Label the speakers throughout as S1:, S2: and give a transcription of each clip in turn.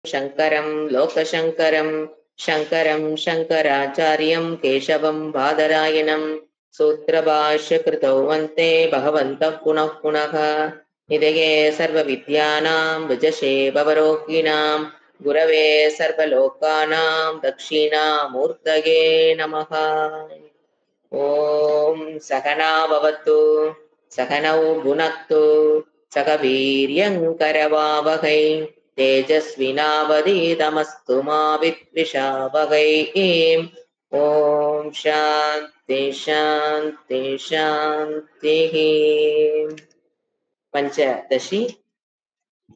S1: शङ्करं लोकशङ्करं शङ्करं शङ्कराचार्यं केशवं बादरायणं सूत्रभाष्यकृतौ वन्दे भगवन्तः पुनः पुनः निधये सर्वविद्यानां विजशे भवरोगिणां गुरवे सर्वलोकानां दक्षिणामूर्तये नमः। ॐ सहना भवतु सहनौ भुनक्तु सह वीर्यङ्करवावहै तेजस्विनावधीतमस्तु मा विद्विषावहै। ॐ शान्ति शान्ति शान्तिः। पञ्चदशी।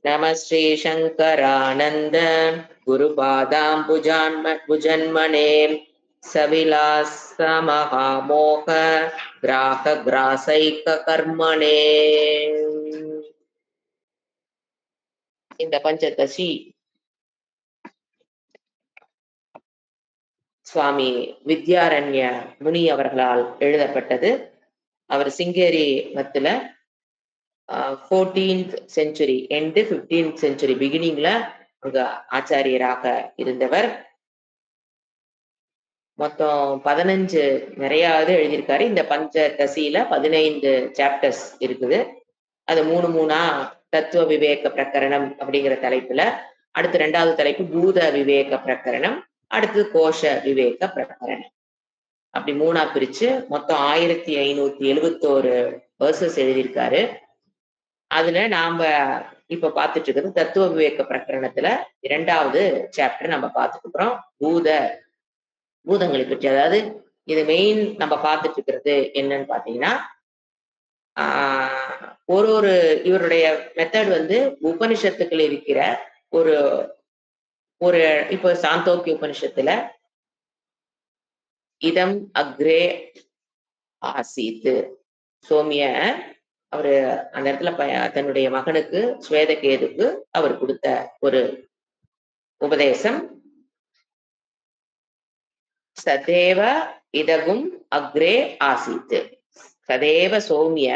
S1: नमः श्री शङ्करानन्द गुरुपादाम्बुजन्मने सविलासमहामोह ग्राहग्रासैककर्मणे। இந்த பஞ்சதசி சுவாமி வித்யாரண்ய முனி அவர்களால் எழுதப்பட்டது. அவர் சிங்கேரி மத்துல 14th century and 15th century பிகினிங்ல அங்க ஆச்சாரியராக இருந்தவர். மொத்தம் 15 நிறையாவது எழுதியிருக்காரு. இந்த பஞ்சதசியில 15 சாப்டர்ஸ் இருக்குது. அது 3 தத்துவ விவேக பிரகரணம் அப்படிங்கிற தலைப்புல, அடுத்து 2வது தலைப்பு பூத விவேக பிரகரணம், அடுத்து கோஷ விவேக பிரகரணம், அப்படி 3ஆ பிரிச்சு மொத்தம் 1571 வேர்சஸ் எழுதியிருக்காரு. அதுல நாம இப்ப பார்த்துட்டு இருக்கிறது தத்துவ விவேக பிரகரணத்துல 2வது சாப்டர் நம்ம பார்த்துட்டு இருக்கிறோம். பூதங்களை பற்றி. அதாவது இது மெயின் நம்ம பார்த்துட்டு இருக்கிறது என்னன்னு பாத்தீங்கன்னா, ஒரு இவருடைய மெத்தட் உபனிஷத்துக்கள் இருக்கிற ஒரு ஒரு இப்போ சாந்தோக்கிய உபனிஷத்துல இதம் அக்ரே ஆசீத், சோமிய அவரு அந்த இடத்துல தன்னுடைய மகனுக்கு ஸ்வேதகேதுக்கு அவர் கொடுத்த ஒரு உபதேசம். சதேவ இதகும் அக்ரே ஆசீத், சதேவ சோமிய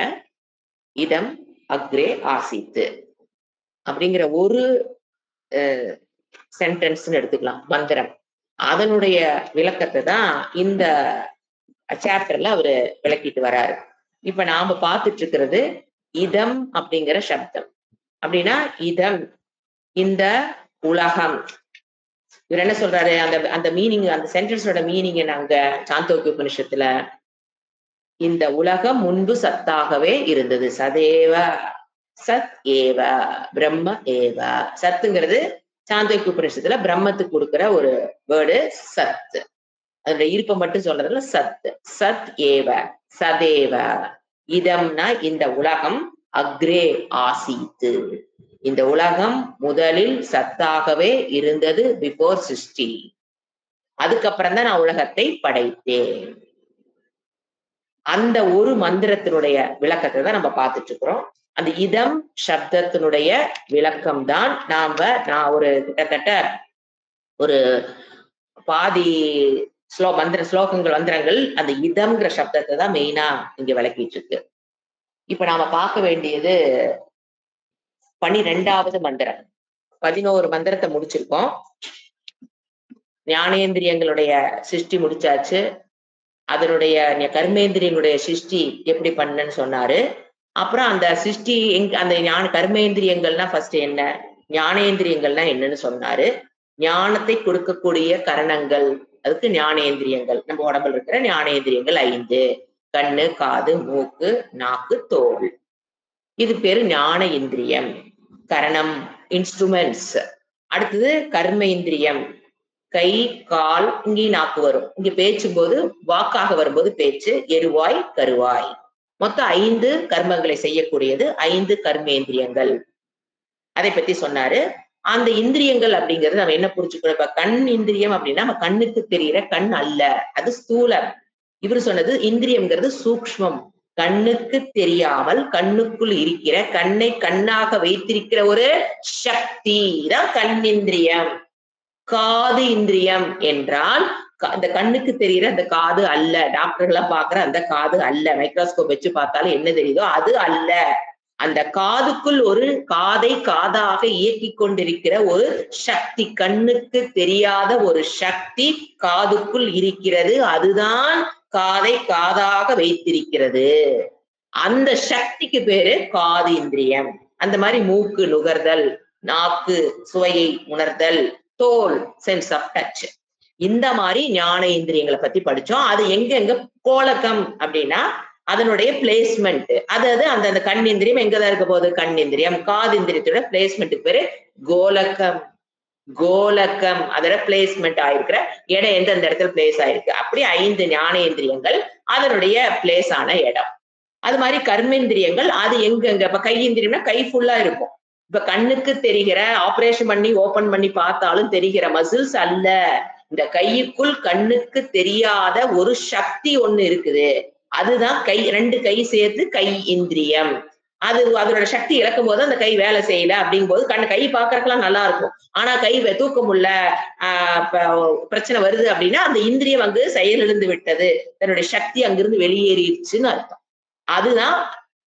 S1: இதம் அக்ரே ஆசீத் அப்படிங்கிற ஒரு சென்டென்ஸ்ன்னு எடுத்துக்கலாம், மந்திரம். அதனுடைய விளக்கத்தை தான் இந்த சாப்டர்ல அவரு விளக்கிட்டு வர்றாரு. இப்ப நாம பார்த்துட்டு இருக்கிறது இதம் அப்படிங்கிற சப்தம். அப்படின்னா இதம், இந்த உலகம். இவர் என்ன சொல்றாரு, அந்த மீனிங், அந்த சென்டென்ஸோட மீனிங் நாங்க சாந்தோக்கிய உபனிஷத்துல, இந்த உலகம் முன்பு சத்தாகவே இருந்தது. சதேவ சத் ஏவ பிரம்ம ஏவ. சத்துங்கிறது சாந்தோக்கிய உபனிஷத்துல பிரம்மத்துக்கு கொடுக்கிற ஒரு வேர்டு சத். அதோட இருப்பை மட்டும் சொல்றதுல சத். சத் ஏவ சதேவ இதம்னா இந்த உலகம், அக்ரே ஆசீத்து, இந்த உலகம் முதலில் சத்தாகவே இருந்தது, பிஃபோர் சிருஷ்டி. அதுக்கப்புறம் தான் நான் உலகத்தை படைத்தேன். அந்த ஒரு மந்திரத்தினுடைய விளக்கத்தை தான் நம்ம பார்த்துட்டு இருக்கிறோம். அந்த இதம் சப்தத்தினுடைய விளக்கம் தான் நான் ஒரு கிட்டத்தட்ட ஒரு பாதி ஸ்லோகங்கள் மந்திரங்கள் அந்த இதம்ங்கிற சப்தத்தை தான் மெயினா இங்க விளக்கிட்டு இருக்கு. இப்ப நாம பார்க்க வேண்டியது 12வது மந்திரம். 11 மந்திரத்தை முடிச்சிருக்கோம். ஞானேந்திரியங்களுடைய சிருஷ்டி முடிச்சாச்சு. அதனுடைய கர்மேந்திரியங்களுடைய சிருஷ்டி எப்படி பண்ணன்னு சொன்னாரு. அப்புறம் அந்த சிருஷ்டி அந்த கர்மேந்திரியங்கள்னா ஃபர்ஸ்ட் என்ன, ஞானேந்திரியங்கள்னா என்னன்னு சொன்னாரு. ஞானத்தை கொடுக்கக்கூடிய கரணங்கள், அதுக்கு ஞானேந்திரியங்கள். நம்ம உடம்புல இருக்கிற ஞானேந்திரியங்கள் 5: கண்ணு, காது, மூக்கு, நாக்கு, தோல். இது பேரு ஞான இந்திரியம், கரணம், இன்ஸ்ட்ருமெண்ட்ஸ். அடுத்தது கர்மேந்திரியம், கை, கால், இங்கே நாக்கு வரும். இங்க பேச்சும்போது வாக்காக வரும்போது பேச்சு, எருவாய், கருவாய். மொத்தம் 5 கர்மங்களை செய்யக்கூடியது, 5 கர்மேந்திரியங்கள். அதை பத்தி சொன்னாரு. அந்த இந்திரியங்கள் அப்படிங்கிறது நம்ம என்ன புரிஞ்சுக்கணும், இப்ப கண் இந்திரியம் அப்படின்னா நம்ம கண்ணுக்கு தெரிகிற கண் அல்ல, அது ஸ்தூலம். இவர் சொன்னது இந்திரியம்ங்கிறது சூக்ஷ்மம், கண்ணுக்கு தெரியாமல் கண்ணுக்குள் இருக்கிற, கண்ணை கண்ணாக வைத்திருக்கிற ஒரு சக்தி தான் கண்ணிந்திரியம். காது இந்திரியம் என்றால் அந்த கண்ணுக்கு தெரிகிற அந்த காது அல்ல, டாக்டர்களா பாக்குற அந்த காது அல்ல, மைக்ரோஸ்கோப் வச்சு பார்த்தாலும் என்ன தெரியுதோ அது அல்ல. அந்த காதுக்குள் ஒரு காதாக இயக்கி கொண்டிருக்கிற ஒரு சக்தி, கண்ணுக்கு தெரியாத ஒரு சக்தி காதுக்குள் இருக்கிறது. அதுதான் காதை காதாக வைத்திருக்கிறது. அந்த சக்திக்கு பேரு காது இந்திரியம். அந்த மாதிரி மூக்கு நுகர்தல், நாக்கு சுவையை உணர்தல், தோல் சென்ஸ் ஆஃப் டச். இந்த மாதிரி ஞான இந்திரியங்களை பத்தி படிச்சோம். அது எங்க கோலக்கம் அப்படின்னா அதனுடைய பிளேஸ்மெண்ட். அதாவது அந்த கண் இந்திரியம் எங்கதான் இருக்க போகுது? கண் இந்திரியம். காது இந்திரியத்தோட பிளேஸ்மெண்ட்டுக்கு பேரு கோலக்கம். கோலக்கம் அதோட பிளேஸ்மெண்ட் ஆயிருக்கிற இடம் எந்தெந்த இடத்துல பிளேஸ் ஆயிருக்கு. அப்படி 5 ஞானேந்திரியங்கள் அதனுடைய பிளேஸ் ஆன இடம். அது மாதிரி கர்மேந்திரியங்கள் அது எங்க இப்ப கை இந்திரியம்னா கை ஃபுல்லா இருக்கும். இப்ப கண்ணுக்கு தெரிகிற ஆபரேஷன் பண்ணி ஓபன் பண்ணி பார்த்தாலும் தெரிகிற மசில்ஸ் அல்ல. இந்த கைக்குள் கண்ணுக்கு தெரியாத ஒரு சக்தி ஒண்ணு இருக்குது. அதுதான் கை, 2 கை சேர்த்து கை இந்திரியம். அது அதோட சக்தி இழக்கும் போது அந்த கை வேலை செய்யல அப்படிங்கும் போது கை பார்க்கறதுக்கெல்லாம் நல்லா இருக்கும். ஆனா கை தூக்க முடியல, பிரச்சனை வருது அப்படின்னா அந்த இந்திரியம் அங்கு செயலிழந்து விட்டது, தன்னுடைய சக்தி அங்கிருந்து வெளியேறிடுச்சுன்னு அர்த்தம். அதுதான்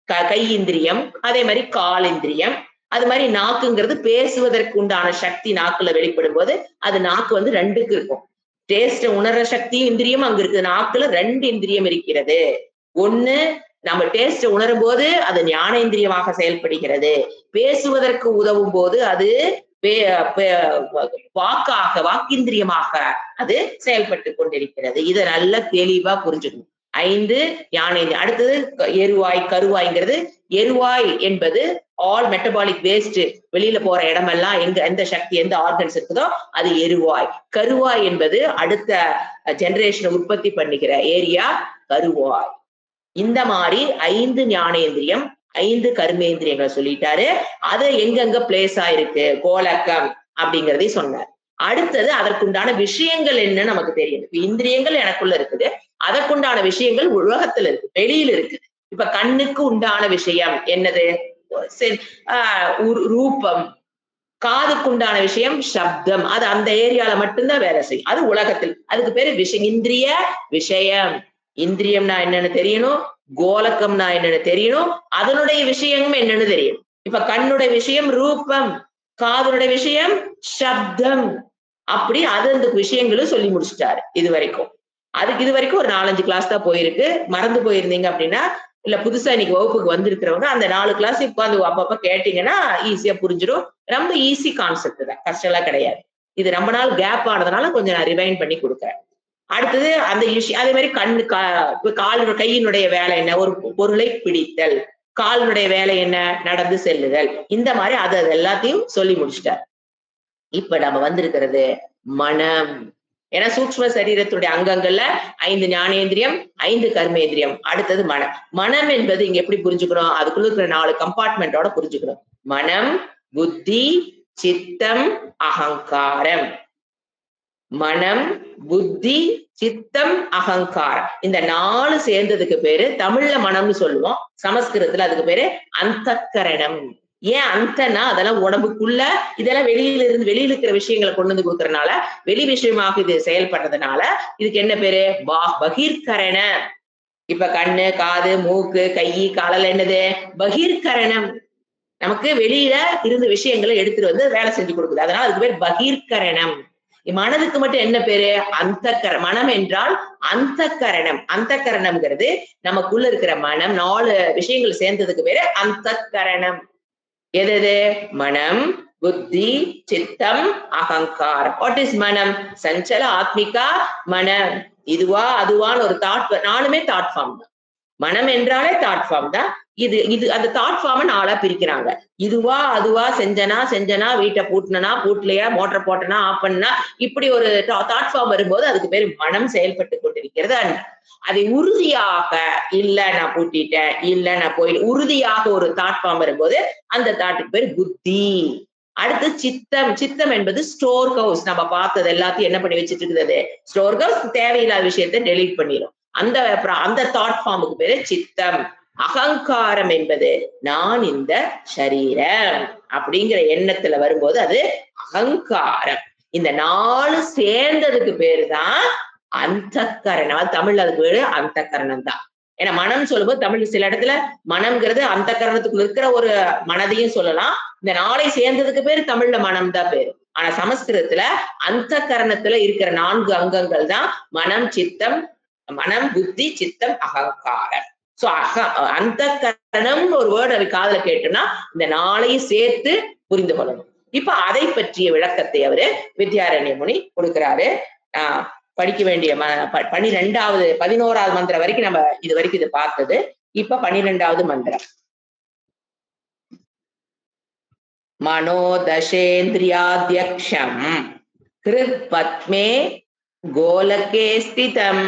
S1: கை இந்திரியம். அதே மாதிரி கால் இந்திரியம். அது மாதிரி நாக்குங்கிறது பேசுவதற்கு உண்டான சக்தி நாக்குல வெளிப்படும் போது அது நாக்கு 2க்கு இருக்கும். டேஸ்ட உணர்ற சக்தி இந்திரியம் அங்க இருக்கு. நாக்குல 2 இந்திரியம் இருக்கிறது. ஒண்ணு நம்ம டேஸ்ட உணரும் போது அது ஞானேந்திரியமாக செயல்படுகிறது. பேசுவதற்கு உதவும் போது அது வாக்கிந்திரியமாக அது செயல்பட்டு கொண்டிருக்கிறது. இதை நல்லா தெளிவா புரிஞ்சுக்கணும். 5 ஞானேந்திரியம். அடுத்தது எருவாய், கருவாய்ங்கிறது. எருவாய் என்பது ஆல் மெட்டபாலிக் வேஸ்ட் வெளியில போற இடமெல்லாம் எந்த சக்தி எந்த ஆர்கன்ஸ் இருக்குதோ அது எருவாய். கருவாய் என்பது அடுத்த ஜெனரேஷனை உற்பத்தி பண்ணுகிற ஏரியா கருவாய். இந்த மாதிரி 5 ஞானேந்திரியம் 5 கர்மேந்திரியங்களை சொல்லிட்டாரு. அது எங்கெங்க பிளேஸ் ஆயிருக்கு கோலக்கம் அப்படிங்கிறதையும் சொன்னார். அடுத்தது அதற்குண்டான விஷயங்கள் என்ன நமக்கு தெரியும். இப்ப இந்திரியங்கள் எனக்குள்ள இருக்குது, அதற்குண்டான விஷயங்கள் உலகத்துல இருக்கு, வெளியில இருக்குது. இப்ப கண்ணுக்கு உண்டான விஷயம் என்னது? ரூபம். காதுக்குண்டான விஷயம் சப்தம். அது அந்த ஏரியால மட்டும்தான் வேலை செய்யும். அது உலகத்தில். அதுக்கு பேரு விஷயம், இந்திரிய விஷயம். இந்திரியம்னா என்னன்னு தெரியணும், கோலக்கம்னா என்னன்னு தெரியணும், அதனுடைய விஷயம் என்னன்னு தெரியும். இப்ப கண்ணுடைய விஷயம் ரூபம், காதுடைய விஷயம் சப்தம். அப்படி அது அந்த விஷயங்களும் சொல்லி முடிச்சிட்டாரு இது வரைக்கும். அதுக்கு இது வரைக்கும் ஒரு 4-5 கிளாஸ் தான் போயிருக்கு. மறந்து போயிருந்தீங்க அப்படின்னா, இல்ல புதுசா இன்னைக்கு வகுப்புக்கு வந்திருக்கிறவங்க அந்த 4 கிளாஸ் உட்காந்து அப்பப்ப கேட்டீங்கன்னா ஈஸியா புரிஞ்சிடும். ரொம்ப ஈஸி கான்செப்ட் தான், கஷ்டம் எல்லாம் கிடையாது. இது ரொம்ப நாள் கேப் ஆனதுனால கொஞ்சம் நான் ரிவைண்ட் பண்ணி கொடுக்குறேன். அடுத்தது அந்த அதே மாதிரி காலினுடைய கையினுடைய வேலை என்ன? ஒரு பொருளை பிடித்தல். காலினுடைய வேலை என்ன? நடந்து செல்லுதல். இந்த மாதிரி அது எல்லாத்தையும் சொல்லி முடிச்சிட்டார். இப்ப நம்ம வந்திருக்கிறது மனம். ஏன்னா சூக்ஷ்ம சரீரத்துடைய அங்கங்கள்ல 5 ஞானேந்திரியம் 5 கர்மேந்திரியம். அடுத்தது மனம். மனம் என்பது இங்க எப்படி புரிஞ்சுக்கணும்? அதுக்குள்ள இருக்கிற 4 கம்பார்ட்மெண்டோட புரிஞ்சுக்கணும். மனம், புத்தி, சித்தம், அகங்காரம். மனம், புத்தி, சித்தம், அகங்காரம். இந்த 4 சேர்ந்ததுக்கு பேரு தமிழ்ல மனம்னு சொல்லுவோம், சமஸ்கிருதத்துல அதுக்கு பேரு அந்தக்கரணம். ஏன் அந்தனா அதெல்லாம் உடம்புக்குள்ள, இதெல்லாம் வெளியில இருக்கிற விஷயங்களை கொண்டு வந்து கொடுக்கறதுனால, வெளி விஷயமாக இது செயல்படுறதுனால இதுக்கு என்ன பேரு? பகிர்கரண. இப்ப கண்ணு, காது, மூக்கு, கை, காலல் என்னது? பகிர்கரணம். நமக்கு வெளியில இருந்த விஷயங்களை எடுத்துட்டு வந்து வேலை செஞ்சு கொடுக்குது. அதனால அதுக்கு பேர் பகிர்கரணம். மனதுக்கு மட்டும் என்ன பேரு? மனம் என்றால் அந்தக்கரணம். அந்தக்கரணம்ங்கிறது நமக்குள்ள இருக்கிற மனம். 4 விஷயங்கள் சேர்ந்ததுக்கு பேரு அந்தக்கரணம். எது? மனம், புத்தி, சித்தம், அகங்காரம். வாட் இஸ் மனம்? சஞ்சல ஆத்மிகா மனம். இதுவா அதுவான்னு ஒரு தாட், 4மே தாட் ஃபார்ம் தான். மனம் என்றாலே தாட் ஃபார்ம் தான். இது அந்த தாட் ஃபார்ம் 4ஆ பிரிக்கிறாங்க. இதுவா அதுவா, செஞ்சனா, வீட்டை பூட்டினா பூட்டலையா, மோட்டர் போட்டனா ஆஃப் பண்ணா, இப்படி ஒரு தாட் ஃபார்ம் வரும்போது அதுக்கு பேரு மனம் செயல்பட்டு கொண்டிருக்கிறது. அதை உறுதியாக, இல்ல நான் பூட்டிட்டேன், இல்ல நான் உறுதியாக ஒரு தாட் ஃபார்ம் வரும்போது அந்த தாட்டுக்கு பேரு புத்தி. அடுத்து சித்தம். சித்தம் என்பது ஸ்டோர் ஹவுஸ். நம்ம பார்த்தது எல்லாத்தையும் என்ன பண்ணி வச்சுட்டு இருக்குது? Store house. தேவையில்லாத விஷயத்தை டெலீட் பண்ணிடும். அந்த தாட் ஃபார்முக்கு பேரு சித்தம். அகங்காரம் என்பது நான் இந்த சரீரம் அப்படிங்கிற எண்ணத்துல வரும்போது அது அகங்காரம். இந்த 4 சேர்ந்ததுக்கு பேருதான் அந்தக்கரணம். தமிழ்ல அதுக்கு பேரு அந்தக்கரணம் தான். ஏன்னா மனம் சொல்லும்போது தமிழ் சில இடத்துல மனம்ங்கிறது அந்த கரணத்துக்குள்ள இருக்கிற ஒரு மனதையும் சொல்லலாம். இந்த 4 சேர்ந்ததுக்கு பேரு தமிழ்ல மனம் தான் பேரு. ஆனா சமஸ்கிருதத்துல அந்த கரணத்துல இருக்கிற 4 அங்கங்கள் தான் மனம், சித்தம், மனம், புத்தி, சித்தம், அகங்காரம். சோ அந்த கரணம் ஒரு வேர்டு அது காதுல கேட்டோம்னா இந்த 4ஐயும் சேர்த்து புரிந்து கொள்ளணும். இப்ப அதை பற்றிய விளக்கத்தை அவரு வித்யாரண்ய முனி கொடுக்கிறாரு. படிக்க வேண்டிய 12வது 11வது மந்திரம் வரைக்கும் நம்ம இது வரைக்கும் இதை பார்த்தது. இப்ப 12வது மந்திரம். மனோதசேந்திரியாத்யக்ஷம் கிருத் பத்மே கோலகே ஸ்திதம்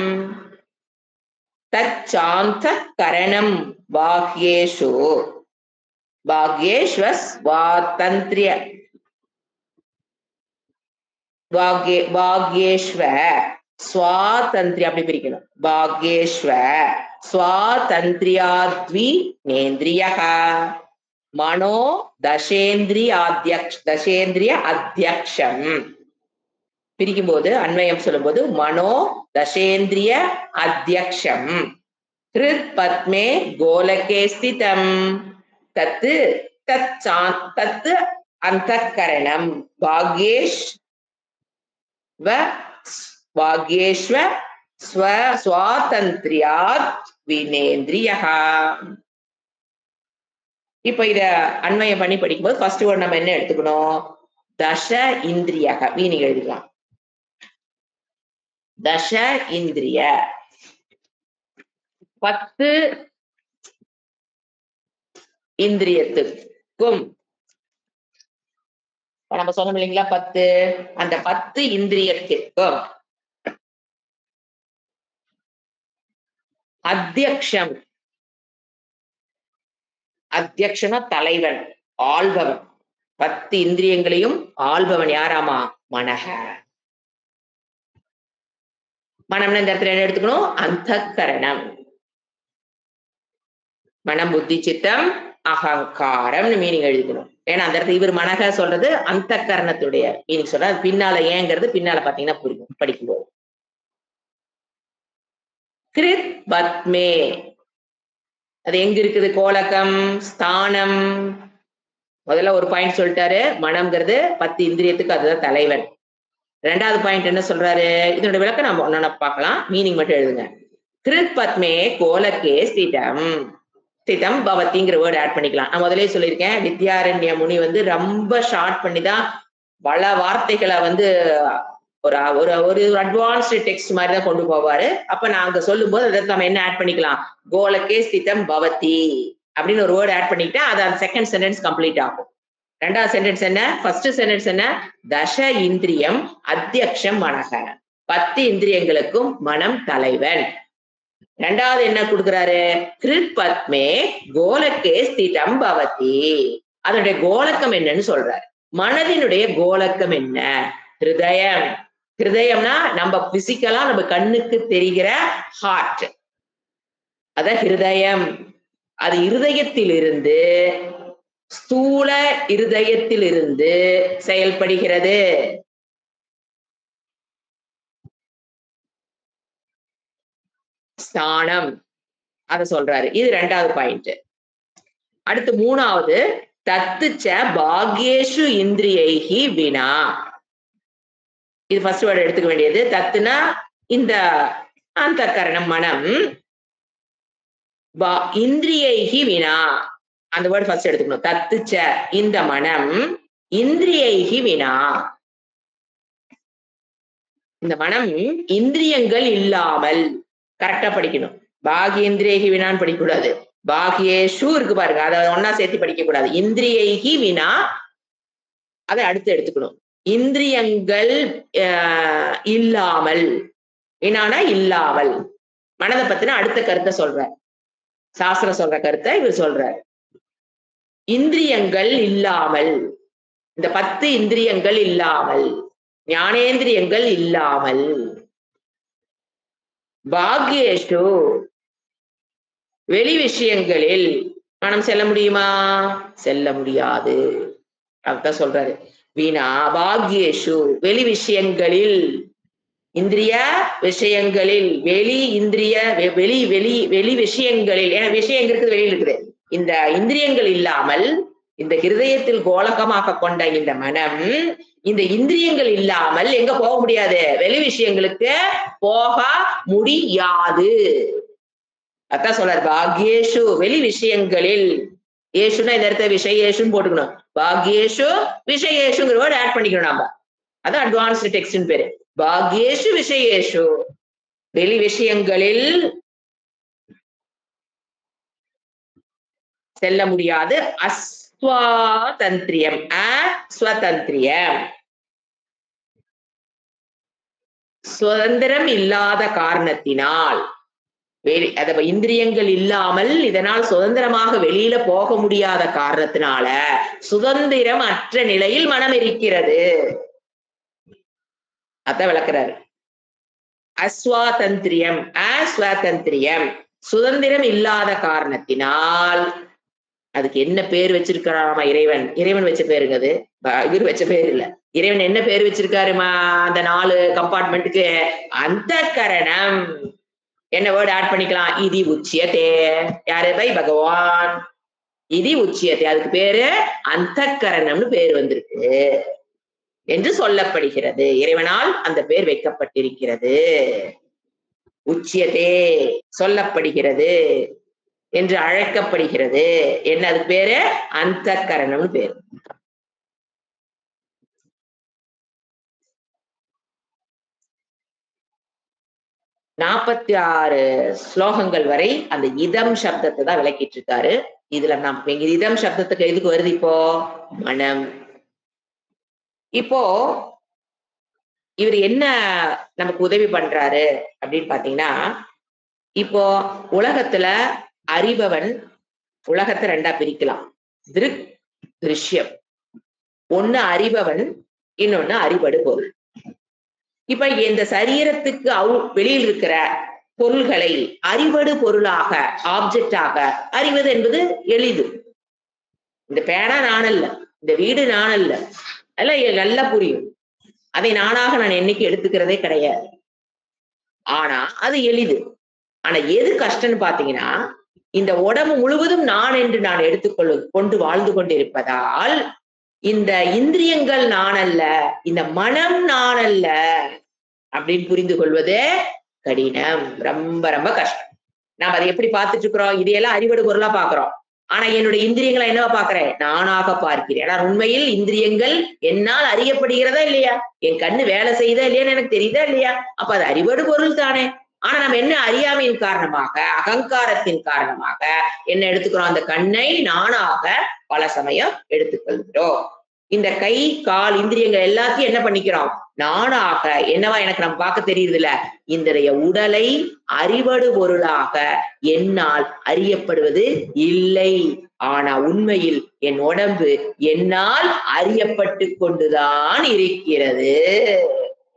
S1: தச்சாந்த கரணம் பாக்யேஷு பாக்யேஷ்வ ஸ்வாதந்திரிய பாக்யேஷ்வ ஸ்வாதந்திரிய அப்படி பிரிக்கணும். பாக்யேஷ்வ ஸ்வாதந்திரியாத்வி நேந்திரியக மனோ தசேந்திரிய அத்தியக்ஷம். பிரிக்கும் போது அன்வயம் சொல்லும் போது மனோ தசேந்திரிய அத்தியக்ஷம் கிருத் பத்மே கோலகே ஸ்திதம் தத்து தத்து அந்தக்கரணம் பாக்யேஷ்வ ஸ்வாதந்திரியாத் வினேந்திரியஹ. இப்ப இத அன்வயம் பண்ணி படிக்கும்போது ஃபர்ஸ்ட் வேர்ட் நம்ம என்ன எடுத்துக்கணும்? தச இந்திரியக. மீனிங் எழுதிக்கலாம். தச இந்திரிய 10 இந்திரியத்துக்கும் நம்ம சொன்னோம் இல்லைங்களா 10, அந்த 10 இந்திரியத்திற்கும் அத்தியக்ஷம். அத்தியக்ஷனா தலைவன், ஆள்பவன். 10 இந்திரியங்களையும் ஆள்பவன் யாராமா? மனக. மனம்னா இந்த இடத்துல என்ன எடுத்துக்கணும்? அந்தக்கரணம். மனம், புத்தி, சித்தம், அகங்காரம்னு மீனிங் எழுதிக்கணும். ஏன்னா அந்த இடத்துல இவர் மனக சொல்றது அந்தக்கரணத்துடைய மீனிங் சொல்ற. அது பின்னால ஏங்கிறது பின்னால பாத்தீங்கன்னா புரியும் படிக்கும்போது. கிருத் பத்மே அது எங்க இருக்குது? கோலகம், ஸ்தானம். முதல்ல ஒரு பாயிண்ட் சொல்லிட்டாரு, மனம்ங்கிறது 10 இந்திரியத்துக்கு அதுதான் தலைவன். 2வது பாயிண்ட் என்ன சொல்றாரு? இதனோட விளக்கம் நம்ம ஒன்னொன்னு பார்க்கலாம். மீனிங் மட்டும் எழுதுங்க. கிருத் பத்மே கோலகே ஸ்திதம். ஸ்திதம் பவதிங்கிற வேர்டு ஆட் பண்ணிக்கலாம். நான் முதலே சொல்லியிருக்கேன், வித்யாரண்ய முனி ரொம்ப ஷார்ட் பண்ணிதான் பல வார்த்தைகளை ஒரு அட்வான்ஸ்டு டெக்ஸ்ட் மாதிரி தான் கொண்டு போவாரு. அப்ப நாங்க சொல்லும் போது அதற்கு நம்ம என்ன ஆட் பண்ணிக்கலாம்? கோலகே ஸ்திதம் பவதி அப்படின்னு ஒரு வேர்டு ஆட் பண்ணிக்கிட்டா அது அந்த செகண்ட் சென்டென்ஸ் கம்ப்ளீட் ஆகும். 2வது சென்டென்ஸ் என்ன? ஃபர்ஸ்ட் சென்டென்ஸ் என்ன? தச இந்திரியம் அத்தியக்ஷம் மனக. 10 இந்திரியங்களுக்கும் மனம் தலைவன். 2வது என்ன கொடுக்குறாரு? கிருத் பத்மே கோலகே ஸ்திதம் பவதி. அதனுடைய கோலக்கம் என்னன்னு சொல்றாரு. மனதினுடைய கோலக்கம் என்ன? ஹிருதயம். ஹிருதயம்னா நம்ம பிசிக்கலா நம்ம கண்ணுக்கு தெரிகிற ஹார்ட், அத ஹிருதயம். அது இருதயத்திலிருந்து, ஸ்தூல இருதயத்திலிருந்து செயல்படுகிறது. ஸ்தானம் அத சொல்றாரு. இது 2வது பாயிண்ட். அடுத்து 3வது தத்துச்ச பாக்யேஷு இந்திரியைஹி வினா. இது ஃபர்ஸ்ட் வேர்ட் எடுத்துக்க வேண்டியது. தத்துனா இந்த அந்தக்கரணம், மனம். இந்திரியைஹி வினா அந்த வேர்ட் ஃபர்ஸ்ட் எடுத்துக்கணும். தத்துச்ச இந்த மனம், இந்திரியைஹி வினா இந்த மனம் இந்திரியங்கள் இல்லாமல். கரெக்டா படிக்கணும். பாகியேந்திரியைஹி வினான்னு படிக்கக்கூடாது. பாகியேஷு இருக்கு பாருங்க, அதை ஒன்னா சேர்த்து படிக்க கூடாது. இந்திரியைஹி வினா அதை அடுத்து எடுத்துக்கணும். இந்திரியங்கள் இல்லாமல். வினானா இல்லாமல். மனதை பத்தின அடுத்த கருத்தை சொல்ற, சாஸ்திரம் சொல்ற கருத்தை இவர் சொல்றார். இந்திரியங்கள் இல்லாமல், இந்த 10 இந்திரியங்கள் இல்லாமல், ஞானேந்திரியங்கள் இல்லாமல். பாக்யேஷு வெளி விஷயங்களில் மனம் செல்ல முடியுமா? செல்ல முடியாது. அதுதான் சொல்றாரு. வீணா பாக்யேஷு வெளி விஷயங்களில் இந்திரிய விஷயங்களில் வெளி இந்திரிய வெளி வெளி வெளி விஷயங்களில், ஏன்னா விஷயம் எங்க இருக்குது, வெளியில் இருக்குது. இந்த இந்திரியங்கள் இல்லாமல் இந்த ஹிருதயத்தில் கோலகமாக கொண்ட இந்த மனம் இந்த இந்திரியங்கள் இல்லாமல் எங்க போக முடியாது, வெளி விஷயங்களுக்கு போக முடியாது. அதான் சொல்றார் பாக்யேஷு, வெளி விஷயங்களில். ஏசுனா இந்த இடத்த விஷயேஷுன்னு போட்டுக்கணும். பாக்யேஷு விஷயேஷுங்கிற வேர்ட் ஆட் பண்ணிக்கணும் நாம. அதான் அட்வான்ஸ்டு டெக்ஸ்ட்னு பேரு. பாக்யேஷு விஷயேஷு, வெளி விஷயங்களில் செல்ல முடியாது. அஸ்வாதந்திரியம், அஸ்வதந்திரியம், சுதந்திரம் இல்லாத காரணத்தினால், இந்திரியங்கள் இல்லாமல் இதனால் சுதந்திரமாக வெளியில போக முடியாத காரணத்தினால சுதந்திரம் அற்ற நிலையில் மனம் இருக்கிறது. அத விளக்குறாரு. அஸ்வாதந்திரியம், அஸ்வாதந்திரியம், சுதந்திரம் இல்லாத காரணத்தினால். அதுக்கு என்ன பேர் வச்சிருக்காராமா இறைவன்? இறைவன் வச்ச பேருங்க அது, இவர் வச்ச பேர் இல்ல. இறைவன் என்ன பேர் வச்சிருக்காருமா அந்த 4 கம்பார்ட்மெண்ட்டுக்கு? அந்தக்கரணம். என்ன வேர்டு ஆட் பண்ணிக்கலாம்? இதி உச்சியதே. யாரு? பை பகவான். இதி உச்சியதே, அதுக்கு பேரு அந்தக்கரணம்னு பேர் வந்திருக்கு என்று சொல்லப்படுகிறது. இறைவனால் அந்த பேர் வைக்கப்பட்டிருக்கிறது. உச்சியதே சொல்லப்படுகிறது என்று அழைக்கப்படுகிறது. என்ன அதுக்கு பேரு? அந்தக்கரணம்னு பேரு. நாற்பத்தி 6 ஸ்லோகங்கள் வரை அந்த இதம் சப்தத்தை தான் விளக்கிட்டு இருக்காரு. இதுல நம்ம இதம் சப்தத்துக்கு எதுக்கு வருது இப்போ? மனம். இப்போ இவர் என்ன நமக்கு உதவி பண்றாரு அப்படின்னு பாத்தீங்கன்னா, இப்போ உலகத்துல அறிபவன் உலகத்தை 2ஆ பிரிக்கலாம். திருக், திருஷ்யம். ஒண்ணு அறிபவன், இன்னொன்னு அறிபடு பொருள். இப்ப இந்த சரீரத்துக்கு வெளியில் இருக்கிற பொருள்களை அறிவடு பொருளாக, ஆப்ஜெக்டாக அறிவது என்பது எளிது. இந்த பேனா நான் அல்ல, இந்த வீடு நான் அல்ல, அதெல்லாம் நல்லா புரியும். அதை நானாக நான் என்னைக்கு எடுத்துக்கிறதே கிடையாது. ஆனா அது எளிது. ஆனா எது கஷ்டம்னு பாத்தீங்கன்னா, இந்த உடம்பு முழுவதும் நான் என்று நான் கொண்டு வாழ்ந்து கொண்டிருப்பதால் இந்த இந்திரியங்கள் நான் அல்ல, இந்த மனம் நான் அல்ல அப்படின்னு புரிந்து கொள்வது கடினம். ரொம்ப ரொம்ப கஷ்டம். நாம அதை எப்படி பார்த்துட்டு இருக்கிறோம்? இதையெல்லாம் அறிவடு பொருளா பாக்குறோம். ஆனா என்னுடைய இந்திரியங்களை என்னவா பாக்குறேன்? நானாக பார்க்கிறேன். ஆனா உண்மையில் இந்திரியங்கள் என்னால் அறியப்படுகிறதா இல்லையா? என் கண்ணு வேலை செய்யுதா இல்லையான்னு எனக்கு தெரியுதா இல்லையா? அப்ப அது அறிவடு பொருள் தானே. ஆனா நம்ம என்ன அறியாமையின் காரணமாக, அகங்காரத்தின் காரணமாக என்ன எடுத்துக்கிறோம்? அந்த கண்ணை நானாக பல சமயம் எடுத்துக்கொள்கிறோம். இந்த கை, கால், இந்திரியங்கள் எல்லாத்தையும் என்ன பண்ணிக்கிறோம்? நானாக என்னவா எனக்கு நம்ம பார்க்க தெரியுது இல்ல, இந்த உடலை அறிவடு பொருளாக என்னால் அறியப்படுவது இல்லை. ஆனா உண்மையில் என் உடம்பு என்னால் அறியப்பட்டு கொண்டுதான் இருக்கிறது.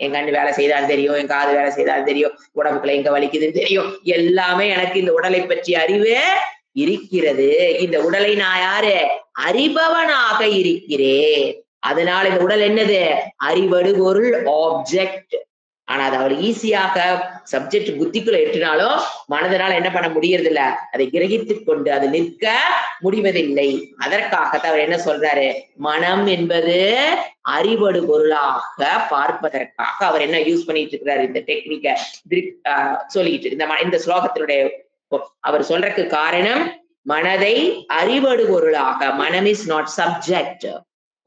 S1: என் கண்ணு வேலை செய்தாலும் தெரியும், என் காது வேலை செய்தாலும் தெரியும், உடம்புக்குள்ள எங்க வலிக்குதுன்னு தெரியும். எல்லாமே எனக்கு இந்த உடலை பற்றி அறிவு இருக்கிறது. இந்த உடலை நான் யாரு? அறிபவனாக இருக்கிறேன். அதனால இந்த உடல் என்னது? அறிவடு பொருள், ஆப்ஜெக்ட். ஆனா அது அவர் ஈஸியாக சப்ஜெக்ட் புத்திக்குள்ள எட்டினாலும் மனதனால என்ன பண்ண முடியறது இல்ல, அதை கிரகித்துக் கொண்டு அது நிற்க முடிவதில்லை. அதற்காகத்தான் அவர் என்ன சொல்றாரு? மனம் என்பது அறிவடு பொருளாக பார்ப்பதற்காக அவர் என்ன யூஸ் பண்ணிட்டு இருக்கிறாரு? இந்த டெக்னிக்க சொல்லிட்டு இந்த ஸ்லோகத்தினுடைய அவர் சொல்றதுக்கு காரணம், மனதை அறிவடு பொருளாக, மனம் is not subject,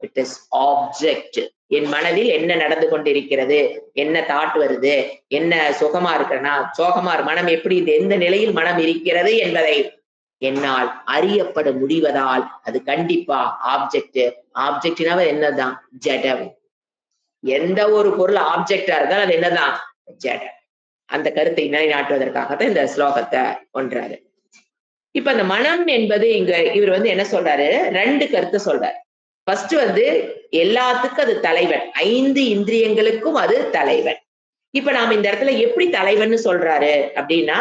S1: it is object. என் மனதில் என்ன நடந்து கொண்டிருக்கிறது, என்ன தாட் வருது, என்ன சுகமா இருக்கிறனா, சோகமா மனம் எப்படி, எந்த நிலையில் மனம் இருக்கிறது என்பதை என்னால் அறியப்பட முடிவதால் அது கண்டிப்பா ஆப்ஜெக்ட். ஆப்ஜெக்ட்னாவே என்னதான்? ஜடம். எந்த ஒரு பொருள் ஆப்ஜெக்டா இருந்தாலும் அது என்னதான்? ஜடம். அந்த கருத்தை நிலைநாட்டுவதற்காகத்தான் இந்த ஸ்லோகத்தை ஒன்றாரு. இப்ப அந்த மனம் என்பது இங்க இவர் என்ன சொல்றாரு? 2 கருத்தை சொல்றாரு. ஃபர்ஸ்ட் எல்லாத்துக்கும் அது தலைவன், 5 இந்திரியங்களுக்கும் அது தலைவன். இப்ப நாம இந்த இடத்துல எப்படி தலைவன் சொல்றாரு அப்படின்னா,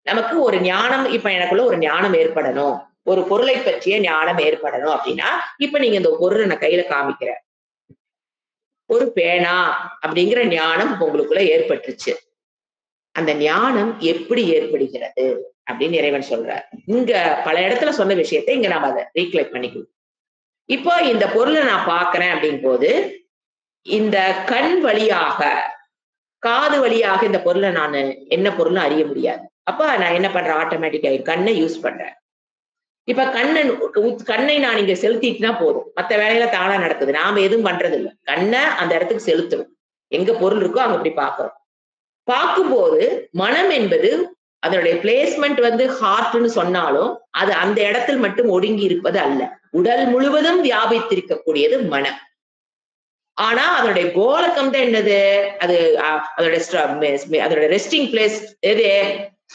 S1: நமக்கு ஒரு ஞானம், இப்ப எனக்குள்ள ஒரு ஞானம் ஏற்படணும், ஒரு பொருளை பற்றிய ஞானம் ஏற்படணும் அப்படின்னா, இப்ப நீங்க இந்த பொருளை நான் கையில காமிக்கிறேன். ஒரு பேனா அப்படிங்கிற ஞானம் உங்களுக்குள்ள ஏற்பட்டுருச்சு. அந்த ஞானம் எப்படி ஏற்படுகிறது அப்படின்னு இறைவன் சொல்றார். இங்க பல இடத்துல சொன்ன விஷயத்தை இங்க நாம அதை ரீகலெக்ட் பண்ணிக்கணும். இப்போ இந்த பொருளை நான் பார்க்கிறேன் அப்படிங்கும் போது இந்த கண் வழியாக காது வழியாக இந்த பொருளை நான் என்ன பொருள்னு அறிய முடியாது. அப்ப நான் என்ன பண்றேன், ஆட்டோமேட்டிக்கா கண்ணை யூஸ் பண்றேன். இப்ப கண்ணை நான் இங்க செலுத்திட்டுனா போதும், மத்த வேலையில தானா நடக்குது, நாம எதுவும் பண்றது இல்லை. கண்ணை அந்த இடத்துக்கு செலுத்தணும், எங்க பொருள் இருக்கோ அங்க அப்படி பார்க்கணும். பார்க்கும்போது மனம் என்பது அதனுடைய பிளேஸ்மெண்ட் வந்து ஹார்ட்னு சொன்னாலும் அது அந்த இடத்தில் மட்டும் ஒடுங்கி இருப்பது அல்ல, உடல் முழுவதும் வியாபித்திருக்கக்கூடியது மனம். ஆனா அதனுடைய கோலக்கம் தான் என்னது, அது அதோட ரெஸ்டிங் பிளேஸ் எது,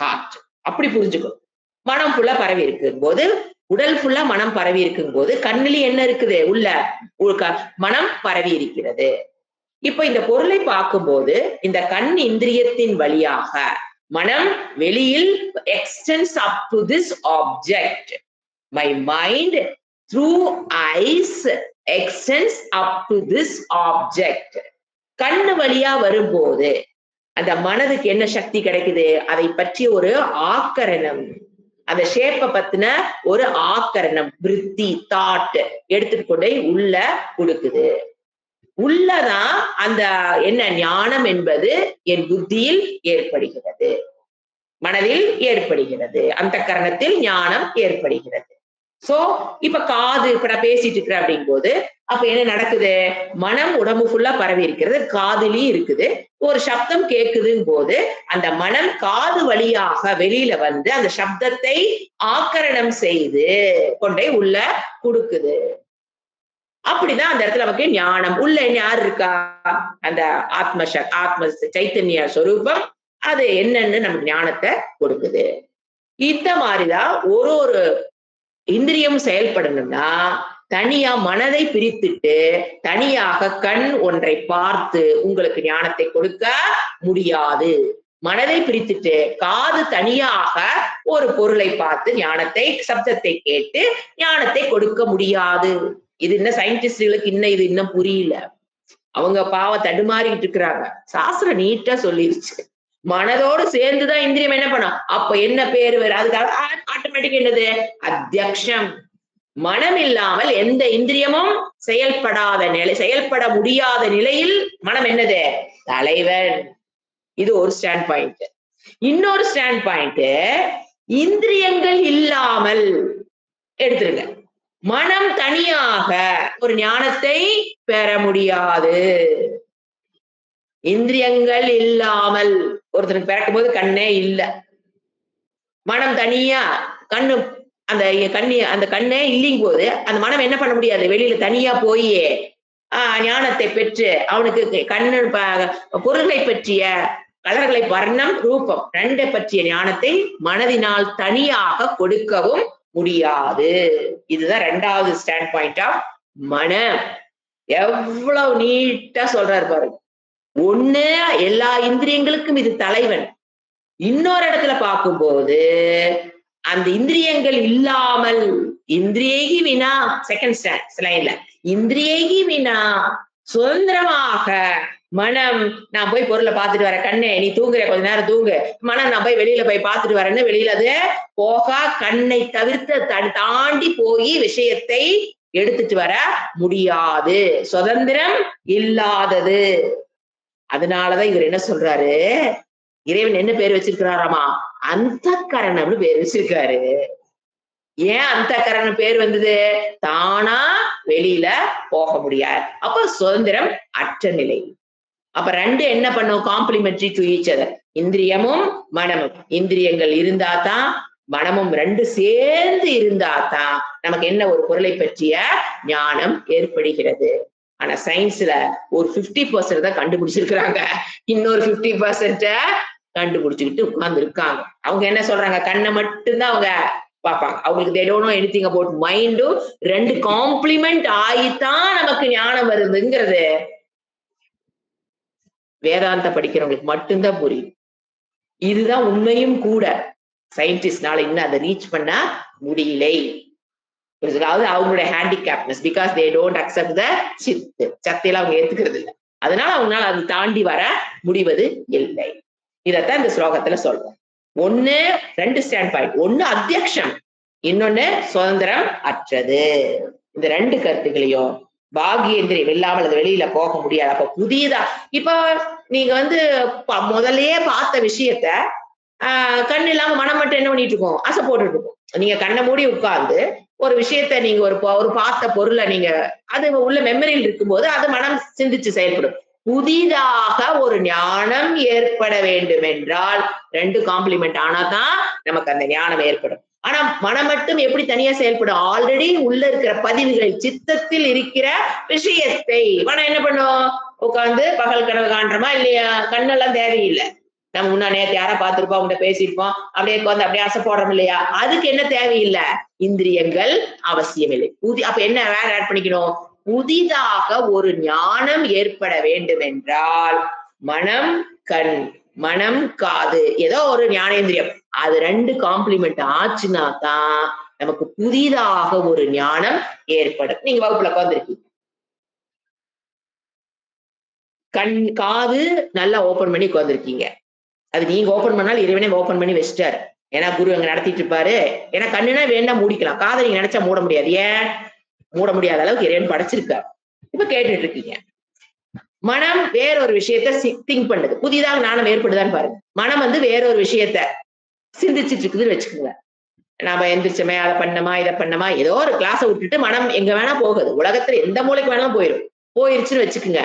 S1: ஹார்ட். அப்படி புரிஞ்சுக்கணும். மனம் ஃபுல்லா பரவி இருக்கும் போது, உடல் ஃபுல்லா மனம் பரவி இருக்கும் போது கண்ணிலே என்ன இருக்குது, உள்ள மனம் பரவி இருக்கிறது. இப்ப இந்த பொருளை பார்க்கும்போது இந்த கண் இந்திரியத்தின் வழியாக மனம் வெளியில் extends up to this object. My mind through eyes extends up to this object. கண்ணு வழியா வரும்போது அந்த மனதுக்கு என்ன சக்தி கிடைக்குது, அதை பற்றி ஒரு ஆக்கரணம், அந்த ஷேப்பை பத்தின ஒரு ஆக்கரணம், விருத்தி, தாட் எடுத்துட்டு கொண்டே உள்ள கொடுக்குது. உள்ளதான் அந்த என்ன ஞானம் என்பது என் புத்தியில் ஏற்படுகிறது, மனதில் ஏற்படுகிறது, அந்த கரணத்தில் ஞானம் ஏற்படுகிறது. சோ இப்ப காது, இப்ப நான் பேசிட்டு இருக்கிறேன் அப்படிங்கும் போது அப்ப என்ன நடக்குது, மனம் உடம்பு ஃபுல்லா பரவி இருக்கிறது, காதுலயும் இருக்குது. ஒரு சப்தம் கேட்குதுங்க போது அந்த மனம் காது வழியாக வெளியில வந்து அந்த சப்தத்தை ஆக்கரணம் செய்து கொண்டே உள்ள கொடுக்குது. அப்படிதான் அந்த இடத்துல நமக்கு ஞானம். உள்ள யார் இருக்கா, அந்த ஆத்ம சைத்தன்ய சொரூபம், அது என்னன்னு நமக்கு ஞானத்தை கொடுக்குது. இந்த மாதிரிதான் ஒரு ஒரு இந்திரியம் செயல்படணும்னா தனியா மனதை பிரித்துட்டு தனியாக கண் ஒன்றை பார்த்து உங்களுக்கு ஞானத்தை கொடுக்க முடியாது. மனதை பிரித்துட்டு காது தனியாக ஒரு பொருளை பார்த்து ஞானத்தை, சப்தத்தை கேட்டு ஞானத்தை கொடுக்க முடியாது. இது இன்னும் சயின்டிஸ்டுகளுக்கு இது இன்னும் புரியல. அவங்க பாவ தடுமாறிட்டு இருக்கிறாங்க. சாஸ்திரம் நீட்டா சொல்லிருச்சு, மனதோடு சேர்ந்துதான் இந்திரியம் என்ன பண்ணும். அப்ப என்ன பேரு வேற, அதுக்காக ஆட்டோமேட்டிக் என்னது, அத்தியக்ஷம். மனம் இல்லாமல் எந்த இந்திரியமும் செயல்படாத நிலை, செயல்பட முடியாத நிலையில் மனம் என்னது, தலைவன். இது ஒரு ஸ்டாண்ட் பாயிண்ட். இன்னொரு ஸ்டாண்ட் பாயிண்ட், இந்திரியங்கள் இல்லாமல் எடுத்துருங்க, மனம் தனியாக ஒரு ஞானத்தை பெற முடியாது. இந்திரியங்கள் இல்லாமல் ஒருத்தருக்கு பிறக்கும் போது கண்ணே இல்லை, மனம் தனியா கண்ணு, அந்த கண்ணே இல்லைங்க போது அந்த மனம் என்ன பண்ண முடியாது, வெளியில தனியா போய் ஞானத்தை பெற்று அவனுக்கு கண்ணு பொருள்களை பற்றிய கலர்களை, வர்ணம், ரூபம் ரெண்டை பற்றிய ஞானத்தை மனதினால் தனியாக கொடுக்கவும் முடியாது. இதுதான் ரெண்டாவது ஸ்டாண்ட் பாயிண்ட் ஆஃப் மனம். எவ்வளவு நீட்டா சொல்றாரு பாருங்க. ஒண்ணு, எல்லா இந்திரியங்களுக்கும் இது தலைவன். இன்னொரு இடத்துல பார்க்கும்போது அந்த இந்திரியங்கள் இல்லாமல், இந்திரியேகி வினா, செகண்ட் ஸ்லைட்ல, இந்திரியேகி வினா சுதந்திரமாக மனம், நான் போய் பொருளை பார்த்துட்டு வரேன், கண்ணே நீ தூங்குற, கொஞ்ச நேரம் தூங்கு, மனம் நான் போய் வெளியில போய் பார்த்துட்டு வரேன்னு வெளியில அது போகா, கண்ணை தவிர்த்து தாண்டி போய் விஷயத்தை எடுத்துட்டு வர முடியாது, சுதந்திரம் இல்லாதது. அதனாலதான் இவர் என்ன சொல்றாரு, இறைவன் என்ன பேர் வச்சிருக்கிறாராமா, அந்த கரணம்னு பேர் வச்சிருக்காரு. ஏன் அந்த கரணம் பேர் வந்தது, தானா வெளியில போக முடியாது, அப்ப சுதந்திரம் அற்ற நிலை. அப்ப ரெண்டு என்ன பண்ணும், காம்ப்ளிமெண்டரி டு ஈச் அதர். இந்திரியமும் மனமும், இந்திரியங்கள் இருந்தாதான் மனமும் ரெண்டு சேர்ந்து இருந்தாதான் நமக்கு என்ன, ஒரு பொருளை பற்றிய ஞானம் ஏற்படுகிறது. ஆனா சயின்ஸ்ல ஒரு 50% தான் கண்டுபிடிச்சிருக்கிறாங்க, இன்னொரு 50% கண்டுபிடிச்சுக்கிட்டு உட்கார்ந்து இருக்காங்க. அவங்க என்ன சொல்றாங்க, கண்ணை மட்டும்தான் அவங்க பார்ப்பாங்க, அவங்களுக்கு they don't know anything about mind. ரெண்டு காம்ப்ளிமெண்ட் ஆகித்தான் நமக்கு ஞானம் வருதுங்கிறது வேதாந்த படிக்கிறவங்களுக்கு மட்டும்தான் புரியும். இதுதான் உண்மையும் கூட. சயின்டிஸ்ட்னால இன்னும் அதை ரீச் பண்ண முடியலை. அதாவது அவங்களுடைய handicapness, because they don't accept the சித், சக்தியெல்லாம் அவங்க ஏத்துக்கிறது இல்லை. அதனால அவங்களால அது தாண்டி வர முடிவது இல்லை. இதத்தான் இந்த ஸ்லோகத்துல சொல்றோம். ஒண்ணு 2 ஸ்டாண்ட் பாயிண்ட். ஒண்ணு அத்தியக்ஷம், இன்னொன்னு சுதந்திரம் அற்றது. இந்த 2 கருத்துக்களையும் பாகியேந்திரியம் இல்லாமல் அது வெளியில போக முடியாது. அப்ப புதியதா இப்ப நீங்க முதல்லயே பார்த்த விஷயத்த கண் இல்லாம மனம் மட்டும் என்ன பண்ணிட்டு இருக்கோம், ஆசை போட்டுட்டு இருக்கோம். நீங்க கண்ணை மூடி உட்கார்ந்து ஒரு விஷயத்த நீங்க ஒரு பார்த்த பொருளை நீங்க அது உள்ள மெமரியில் இருக்கும்போது அது மனம் சிந்திச்சு செயல்படும். புதிதாக ஒரு ஞானம் ஏற்பட வேண்டும் என்றால் 2 காம்ப்ளிமெண்ட் ஆனாதான் நமக்கு அந்த ஞானம் ஏற்படும். ஆனா மனம் மட்டும் எப்படி தனியா செயல்படும்? ஆல்ரெடி உள்ள இருக்கிற பதிவுகள், சித்தத்தில் இருக்கிற விஷயத்தை மனம் என்ன பண்ணும்? உட்கார்ந்து பகல் கனவு காண்றோமா இல்லையா? கண்ணெல்லாம் தேவையில்லை. நம்ம முன்னா நேத்து யாரா பார்த்திருப்போம், அவங்ககிட்ட பேசியிருப்போம், அப்படியே உட்காந்து அப்படியே ஆசை போடுறோம் இல்லையா? அதுக்கு என்ன தேவையில்லை? இந்திரியங்கள் அவசியம் இல்லை. அப்ப என்ன வேற ஆட் பண்ணிக்கணும்? புதிதாக ஒரு ஞானம் ஏற்பட வேண்டும் என்றால் மனம் கண், மனம் காது, ஏதோ ஒரு ஞானேந்திரியம் அது 2 காம்ப்ளிமெண்ட் ஆச்சுன்னா தான் நமக்கு புதிதாக ஒரு ஞானம் ஏற்படும். நீங்க வகுப்புல உட்கார்ந்துருக்கீங்க, கண் காது நல்லா ஓபன் பண்ணி உட்கார்ந்துருக்கீங்க. அது நீங்க ஓபன் பண்ணாலும் இறைவனே ஓபன் பண்ணி வச்சுட்டாரு. ஏன்னா குரு அங்க நடத்திட்டு இருப்பாரு. ஏன்னா கண்ணுனா வேணா மூடிக்கலாம், காதை நீங்க நினைச்சா மூட முடியாது. ஏன் மூட முடியாத அளவுக்கு இறைவன் படைச்சிருக்காரு. இப்ப கேட்டுட்டு இருக்கீங்க. மனம் வேறொரு விஷயத்த திங்க் பண்ணுது. புதிதாக ஞானம் ஏற்படுதான்னு பாருங்க. மனம் வேறொரு விஷயத்த சிந்திச்சுட்டு இருக்குதுன்னு வச்சுக்கோங்க. நாம எந்திரிச்சோமே, அதை பண்ணமா இதை பண்ணமா, ஏதோ ஒரு கிளாஸை விட்டுட்டு மனம் எங்க வேணா போகுது. உலகத்துல எந்த மூலைக்கு வேணாலும் போயிருச்சுன்னு வச்சுக்குங்க.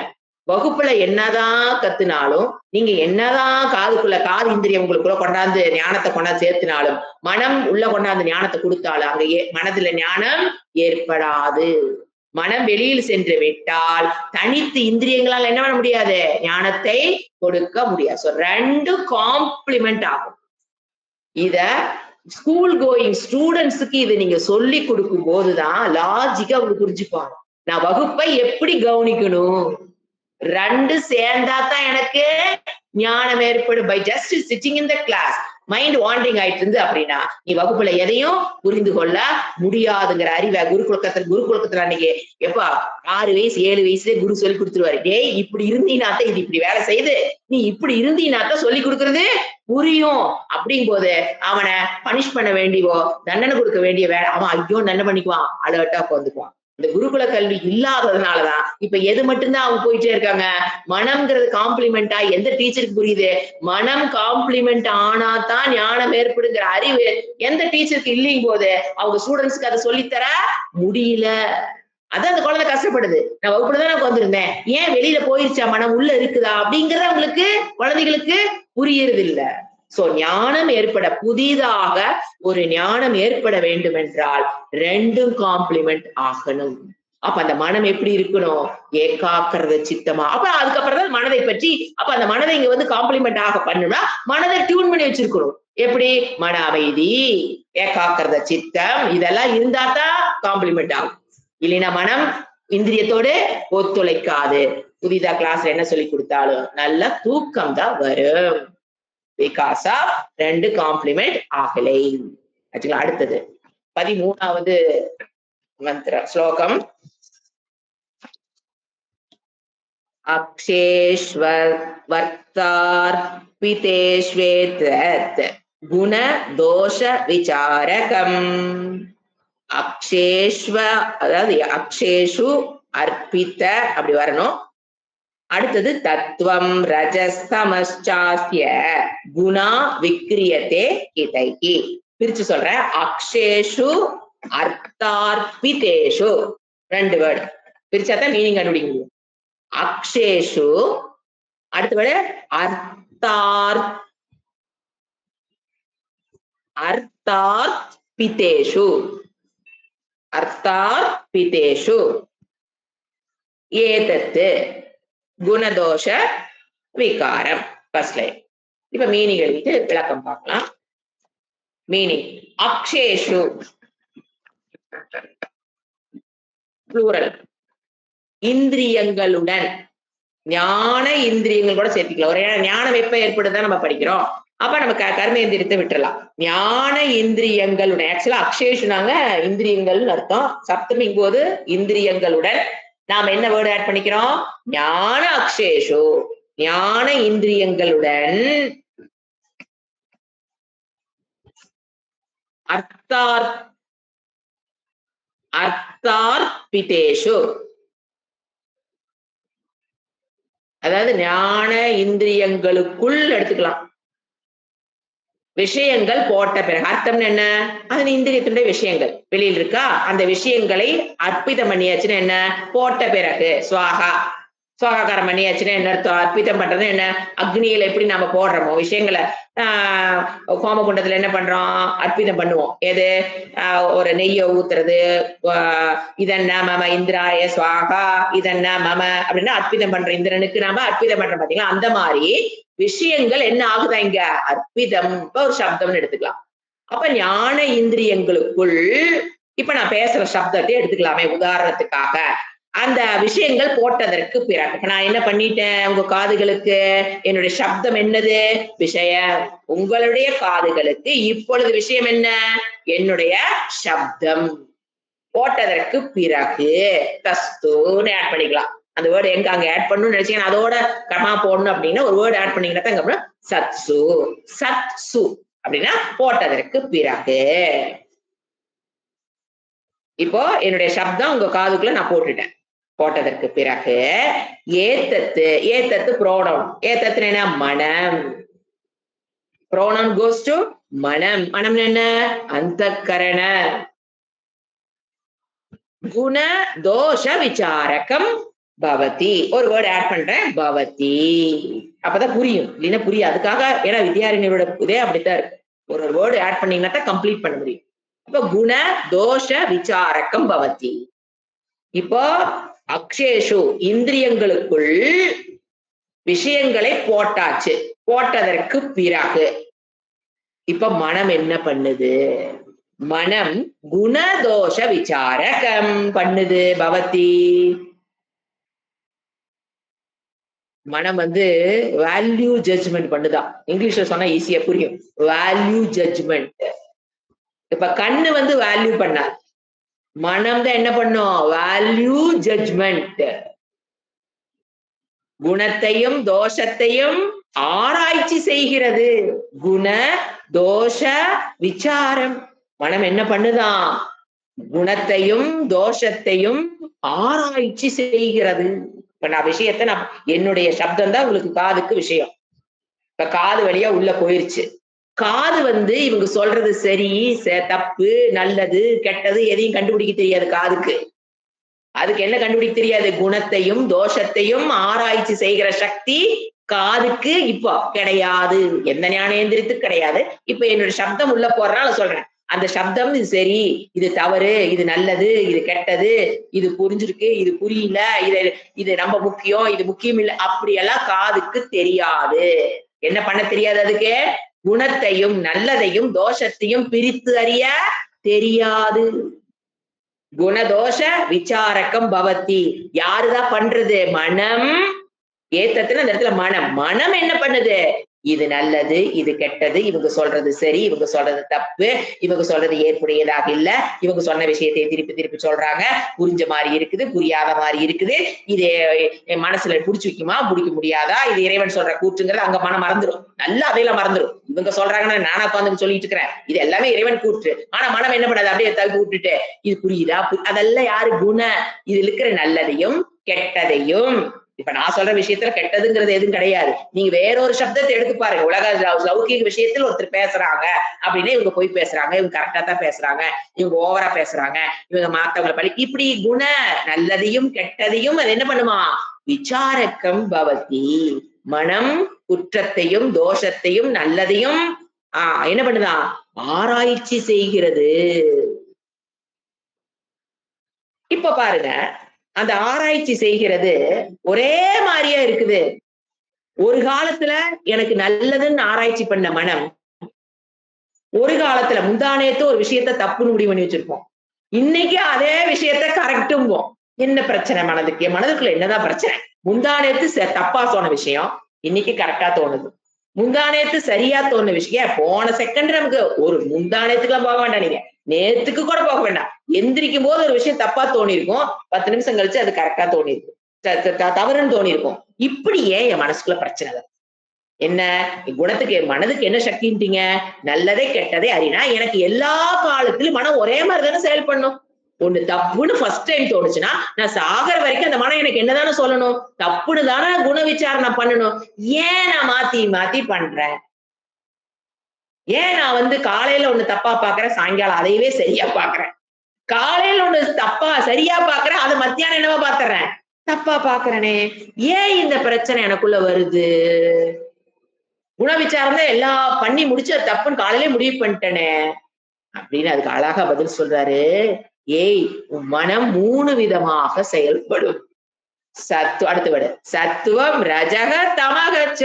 S1: வகுப்புல என்னதான் கத்துனாலும், நீங்க என்னதான் காது இந்திரியம் உங்களுக்குள்ள கொண்டாந்து ஞானத்தை கொண்டாந்து சேர்த்தினாலும், மனம் உள்ள கொண்டாந்து ஞானத்தை கொடுத்தாலும் அங்க மனதுல ஞானம் ஏற்படாது. மனம் வெளியில் சென்று விட்டால் தனித்து இந்திரியங்களால் என்ன பண்ண முடியாது? ஞானத்தை கொடுக்க முடியாது. 2 காம்ப்ளிமெண்ட் ஆகும். இத ஸ்கூல் கோயிங் ஸ்டூடெண்ட்ஸுக்கு இதை நீங்க சொல்லி கொடுக்கும் போதுதான் லாஜிக்கா அவங்க புரிஞ்சுப்பாங்க. நான் வகுப்பை எப்படி கவனிக்கணும், 2 சேர்ந்தாதான் எனக்கு ஞானம் ஏற்படும். By just sitting in the class mind wanting ஆயிட்டு இருந்து அப்படின்னா நீ வகுப்புல எதையும் புரிந்து கொள்ள முடியாதுங்கிற அறிவை குருகுலத்துல அன்னைக்கு எப்பா 6 வயசு 7 வயசுல குரு சொல்லி கொடுத்துருவாரு. டேய் இப்படி இருந்தீனாத்தான் இது இப்படி வேலை செய்து, நீ இப்படி இருந்தீனாத்தான் சொல்லி கொடுக்கறது புரியும். அப்படிங்கும் போது அவனை பனிஷ் பண்ண வேண்டியவோ தண்டனை கொடுக்க வேண்டிய வேலை அவன் ஐயோ நன்ன பண்ணிக்குவான், அலர்ட்டா உட்காந்துக்குவான். இந்த குருகுல கல்வி இல்லாததுனாலதான் இப்ப எது மட்டும்தான் அவங்க போயிட்டே இருக்காங்க. மனம்ங்கிறது காம்ப்ளிமெண்டா எந்த டீச்சருக்கு புரியுது? மனம் காம்ப்ளிமெண்ட் ஆனாதான் ஞானம் ஏற்படுங்கிற அறிவு எந்த டீச்சருக்கு இல்லையும் போது அவங்க ஸ்டூடெண்ட்ஸ்க்கு அதை சொல்லித்தர முடியல. அதான் அந்த குழந்தை கஷ்டப்படுது. நான் வகுப்புலதான் நான் வந்திருந்தேன், ஏன் வெளியில போயிருச்சா, மனம் உள்ள இருக்குதா அப்படிங்கறத அவங்களுக்கு குழந்தைகளுக்கு புரியறது இல்ல. சோ ஞானம் ஏற்பட புதிதாக ஒரு ஞானம் ஏற்பட வேண்டும் என்றால் 2 காம்ப்ளிமெண்ட் ஆகணும். அப்ப அந்த மனம் எப்படி இருக்கணும்? ஏகாக்கிரத சித்தமா. அப்ப அதுக்கப்புறம் தான் மனதை பற்றி அப்ப அந்த மனதை இங்க காம்ப்ளிமெண்ட் ஆக பண்ணணும்னா மனதை டியூன் பண்ணி வச்சிருக்கணும். எப்படி? மன அமைதி, ஏகாக்கிரத சித்தம் இதெல்லாம் இருந்தா தான் காம்ப்ளிமெண்ட் ஆகும். இல்லைன்னா மனம் இந்திரியத்தோடு ஒத்துழைக்காது. புதிதா கிளாஸ்ல என்ன சொல்லி கொடுத்தாலும் நல்ல தூக்கம் தான் வரும். பிகாஸ் ஆஃப் 2 காம்ப்ளிமெண்ட் ஆகலை. அடுத்தது 13வது மந்திர ஸ்லோகம். அக்ஷேஸ்வர் வர்த்தார் பிதேஷ்வேத்ரத் குண தோஷ விசாரகம். அக்ஷேஸ்வ அதாவது அக்ஷேஷு அர்ப்பித்த அப்படி வரணும். அடுத்தது தத்துவம் ரஜஸ்தமஸ்சாஸ்ய குணா விக்ரியதே இதைகி. பிரிச்சு சொல்றேன். அக்ஷேஷு அர்த்தார்பிதேஷு 2 வேர்டு பிரிச்சாதான் மீனிங் கண்டுபிடிக்க முடியும். அக்ஷேஷு அடுத்த வேர்டு அர்த்தார்பிதேஷு அர்த்தார்பிதேஷு ஏதத்து குணதோஷ விகாரம். First line. இப்ப மீனிங் எழுதிட்டு விளக்கம் பார்க்கலாம். மீனிங் அக்ஷேஷு ப்ளூரல் இந்திரியங்களுடன், ஞான இந்திரியங்கள் கூட சேர்த்துக்கலாம். ஒரு ஞானம் எப்ப ஏற்படுதான் நம்ம படிக்கிறோம். அப்ப நம்ம கர்மேந்திரியத்தை விட்டுறலாம். ஞான இந்திரியங்களுடன் ஆக்சுவலா அக்ஷேஷுனாங்க இந்திரியங்கள் அர்த்தம். சப்தமிங் போது இந்திரியங்களுடன் நாம என்ன வேர்டு ஆட் பண்ணிக்கிறோம்? ஞான அக்ஷேஷு, ஞான இந்திரியங்களுடன் அர்த்தார்பிதேஷு, அதாவது ஞான இந்திரியங்களுக்குள் எடுத்துக்கலாம். விஷயங்கள் போட்ட பிறகு அர்த்தம்னு என்ன? அது இந்திரியத்தினுடைய விஷயங்கள் வெளியில் இருக்கா, அந்த விஷயங்களை அர்ப்பிதம் பண்ணியாச்சுன்னா என்ன? போட்ட பிறகு சுவாகா, சுவாகாரம் பண்ணியாச்சுன்னா என்ன அர்த்தம்? அர்ப்பிதம் பண்றது என்ன? அக்னியில எப்படி நாம போடுறோமோ விஷயங்களை, ஹோமகுண்டத்துல என்ன பண்றோம்? அர்ப்பிதம் பண்ணுவோம். எது? ஒரு நெய்யை ஊத்துறது, இதென்ன மம இந்திராய சுவாகா, இதென்ன மம அப்படின்னா அர்ப்பிதம் பண்ற இந்திரனுக்கு நாம அர்ப்பிதம் பண்றோம் பாத்தீங்களா? அந்த மாதிரி விஷயங்கள் என்ன ஆகுதா இங்க? அர்ப்பிதம். ஒரு சப்தம்னு எடுத்துக்கலாம். அப்ப ஞான இந்திரியங்களுக்குள் இப்ப நான் பேசுற சப்தத்தை எடுத்துக்கலாமே உதாரணத்துக்காக. அந்த விஷயங்கள் போட்டதற்கு பிறகு நான் என்ன பண்ணிட்டேன்? உங்க காதுகளுக்கு என்னுடைய சப்தம் என்னது? விஷயம். உங்களுடைய காதுகளுக்கு இப்பொழுது விஷயம் என்ன? என்னுடைய சப்தம். போட்டதற்கு பிறகு தஸ்துன்னு ஆட் பண்ணிக்கலாம். அந்த வேர்டு எங்க அங்க ஆட் பண்ணணும்னு நினைச்சீங்கன்னா அதோட கமா போடணும் அப்படின்னா ஒரு வேர்டு ஆட் பண்ணீங்கன்னா அப்புறம் சத்சு, சத்சு அப்படின்னா போட்டதற்கு பிறகு. இப்போ என்னுடைய சப்தம் உங்க காதுக்குள்ள நான் போட்டுட்டேன். போட்டதற்கு பிறகு ஏத்தத்து, ஏத்தத்து புரோனம், ஏத்தத்து என்ன? மனம். புரோனம் கோஸ் டு மனம். மனம் என்ன? அந்தக்கரண. குண தோஷ விசாரகம் பவதி. ஒரு வேர்டு ஆட் பண்றேன், பவதி. அப்பதான் புரியும், இல்லைன்னா புரியும். அதுக்காக ஏன்னா வித்யாரண்யரோட இதே அப்படித்தான் இருக்கு. ஒரு வேர்டு ஆட் பண்ணீங்கன்னா தான் கம்ப்ளீட் பண்ண முடியும். இப்ப குண தோஷ விசாரகம் பவதி. இப்போ அக்ஷேஷு இந்திரியங்களுக்குள் விஷயங்களை போட்டாச்சு. போட்டதற்கு பிறகு இப்ப மனம் என்ன பண்ணுது? மனம் குணதோஷ விசாரகம் பண்ணுது பவதி. மனம் வேல்யூ ஜட்ஜ்மெண்ட் பண்ணுதான். இங்கிலீஷ்ல சொன்னா ஈஸியா புரியும். Value judgement. இப்ப கண்ணு வேல்யூ பண்ண, மனம் தான் என்ன பண்ணும்? Value judgement. குணத்தையும் தோஷத்தையும் ஆராய்ச்சி செய்கிறது. குண தோஷ விசாரம். மனம் என்ன பண்ணுதான்? குணத்தையும் தோஷத்தையும் ஆராய்ச்சி செய்கிறது. இப்ப நான் விஷயத்தை என்னுடைய சப்தம் தான் உங்களுக்கு காதுக்கு விஷயம். இப்ப காது வழியா உள்ள போயிருச்சு. காது இவங்க சொல்றது சரி, தப்பு, நல்லது, கெட்டது எதையும் கண்டுபிடிக்க தெரியாது காதுக்கு. அதுக்கு என்ன கண்டுபிடிக்க தெரியாது? குணத்தையும் தோஷத்தையும் ஆராய்ச்சி செய்கிற சக்தி காதுக்கு இப்போ கிடையாது. எந்த ஞானேந்திரியத்துக்கு கிடையாது. இப்ப என்னோட சப்தம் உள்ள போறனால சொல்றேன். அந்த சப்தம் இது சரி, இது தவறு, இது நல்லது, இது கெட்டது, இது புரிஞ்சிருக்கு, இது புரியல, இது நம்ம முக்கியம், இது முக்கியம் இல்லை, அப்படியெல்லாம் காதுக்கு தெரியாது. என்ன பண்ண தெரியாது அதுக்கு? குணத்தையும் நல்லதையும் தோஷத்தையும் பிரித்து அறிய தெரியாது. குணதோஷ விசாரகம் பவதி. யாருதான் பண்றது? மனம். ஏத்தத்துல அந்த இடத்துல மனம். மனம் என்ன பண்ணுது? இது நல்லது, இது கெட்டது, இவங்க சொல்றது சரி, இவங்க சொல்றது தப்பு, இவங்க சொல்றது ஏற்புடையதாக இல்ல, இவங்க சொன்ன விஷயத்தை திருப்பி திருப்பி சொல்றாங்க, புரிஞ்ச மாதிரி இருக்குது, புரியாத மாதிரி இருக்குது, இது மனசுல புடிச்சு வைக்குமா, பிடிக்க முடியாதா, இது இறைவன் சொல்ற கூற்றுங்கிறது அங்க மனம் மறந்துடும். நல்லா அதையெல்லாம் மறந்துடும். இவங்க சொல்றாங்கன்னா நானா உட்காந்து சொல்லிட்டு இருக்கிறேன், இது எல்லாமே இறைவன் கூற்று. ஆனா மனம் என்ன பண்ணாது? அப்படியே தவிர்த்து விட்டுட்டு இது புரியுதா? அதெல்லாம் யாரு? குண. இதுல இருக்கிற நல்லதையும் கெட்டதையும். இப்ப நான் சொல்ற விஷயத்துல கெட்டதுங்கிறது எதுவும் கிடையாது. நீங்க வேற ஒரு சப்தத்தை எடுத்து பாருங்க. உலக லௌகிக விஷயத்தில் ஒருத்தர் பேசுறாங்க அப்படின்னா இவங்க போய் பேசுறாங்க, இவங்க கரெக்டா தான் பேசுறாங்க, இவங்க ஓவரா பேசுறாங்க, இவங்க மாத்தவங்களை பழி, இப்படி குண நல்லதையும் கெட்டதையும் அது என்ன பண்ணுமா? விசாரக்கம் பவதி. மனம் குற்றத்தையும் தோஷத்தையும் நல்லதையும் என்ன பண்ணுதான்? ஆராய்ச்சி செய்கிறது. இப்ப பாருங்க, அந்த ஆராய்ச்சி செய்கிறது ஒரே மாதிரியா இருக்குது. ஒரு காலத்துல எனக்கு நல்லதுன்னு ஆராய்ச்சி பண்ண மனம், ஒரு காலத்துல முந்தானேத்து ஒரு விஷயத்த தப்புன்னு முடிவு பண்ணி வச்சிருப்போம். இன்னைக்கு அதே விஷயத்த கரெக்டும்போம். என்ன பிரச்சனை மனதுக்கு? மனதுக்குள்ள என்னதான் பிரச்சனை? முந்தானேத்து தப்பா சொன்ன விஷயம் இன்னைக்கு கரெக்டா தோணுது. முந்தானேத்து சரியா தோணுன விஷயம் போன செகண்ட் நமக்கு ஒரு முந்தானேத்துக்குலாம் போக வேண்டாம் நீங்க. நேத்துக்கு கூட போக வேண்டாம். எந்திரிக்கும் போது ஒரு விஷயம் தப்பா தோணியிருக்கும். 10 நிமிஷம் கழிச்சு அது கரெக்டா தோணியிருக்கும். தவறுன்னு தோணியிருக்கும். இப்படி ஏன் என் மனசுக்குள்ள பிரச்சனை வருது? என்ன குணத்துக்கு மனதுக்கு என்ன சக்தின்ட்டீங்க? நல்லதே கெட்டதே அறினா எனக்கு எல்லா காலத்திலும் மனம் ஒரே மாதிரி தானே செயல்படணும். ஒண்ணு தப்புன்னு ஃபர்ஸ்ட் டைம் தோணுச்சுன்னா, நான் சாகர வரைக்கும் அந்த மனம் எனக்கு என்னதானே சொல்லணும்? தப்புன்னு தானே குண விசாரணை பண்ணணும். ஏன் நான் மாத்தி மாத்தி பண்றேன்? ஏன் நான் காலையில ஒண்ணு தப்பா பாக்குறேன், சாயங்காலம் அதையவே சரியா பாக்குறேன். காலையில ஒண்ணு தப்பா சரியா பாக்குறேன், அத மத்தியானம் என்னவா பாத்துறேன்? தப்பா பாக்குறேனே. ஏன் இந்த பிரச்சனை எனக்குள்ள வருது? குண விசாரம் தான் எல்லாம் பண்ணி முடிச்சு அது தப்புன்னு காலையிலே முடிவு பண்ணிட்டேனே அப்படின்னு அதுக்கு அழகா பதில் சொல்றாரு. ஏய் உன் மனம் 3 விதமாக செயல்படும். அடுத்து விட சத்துவம் ரஜக தமகச்ச.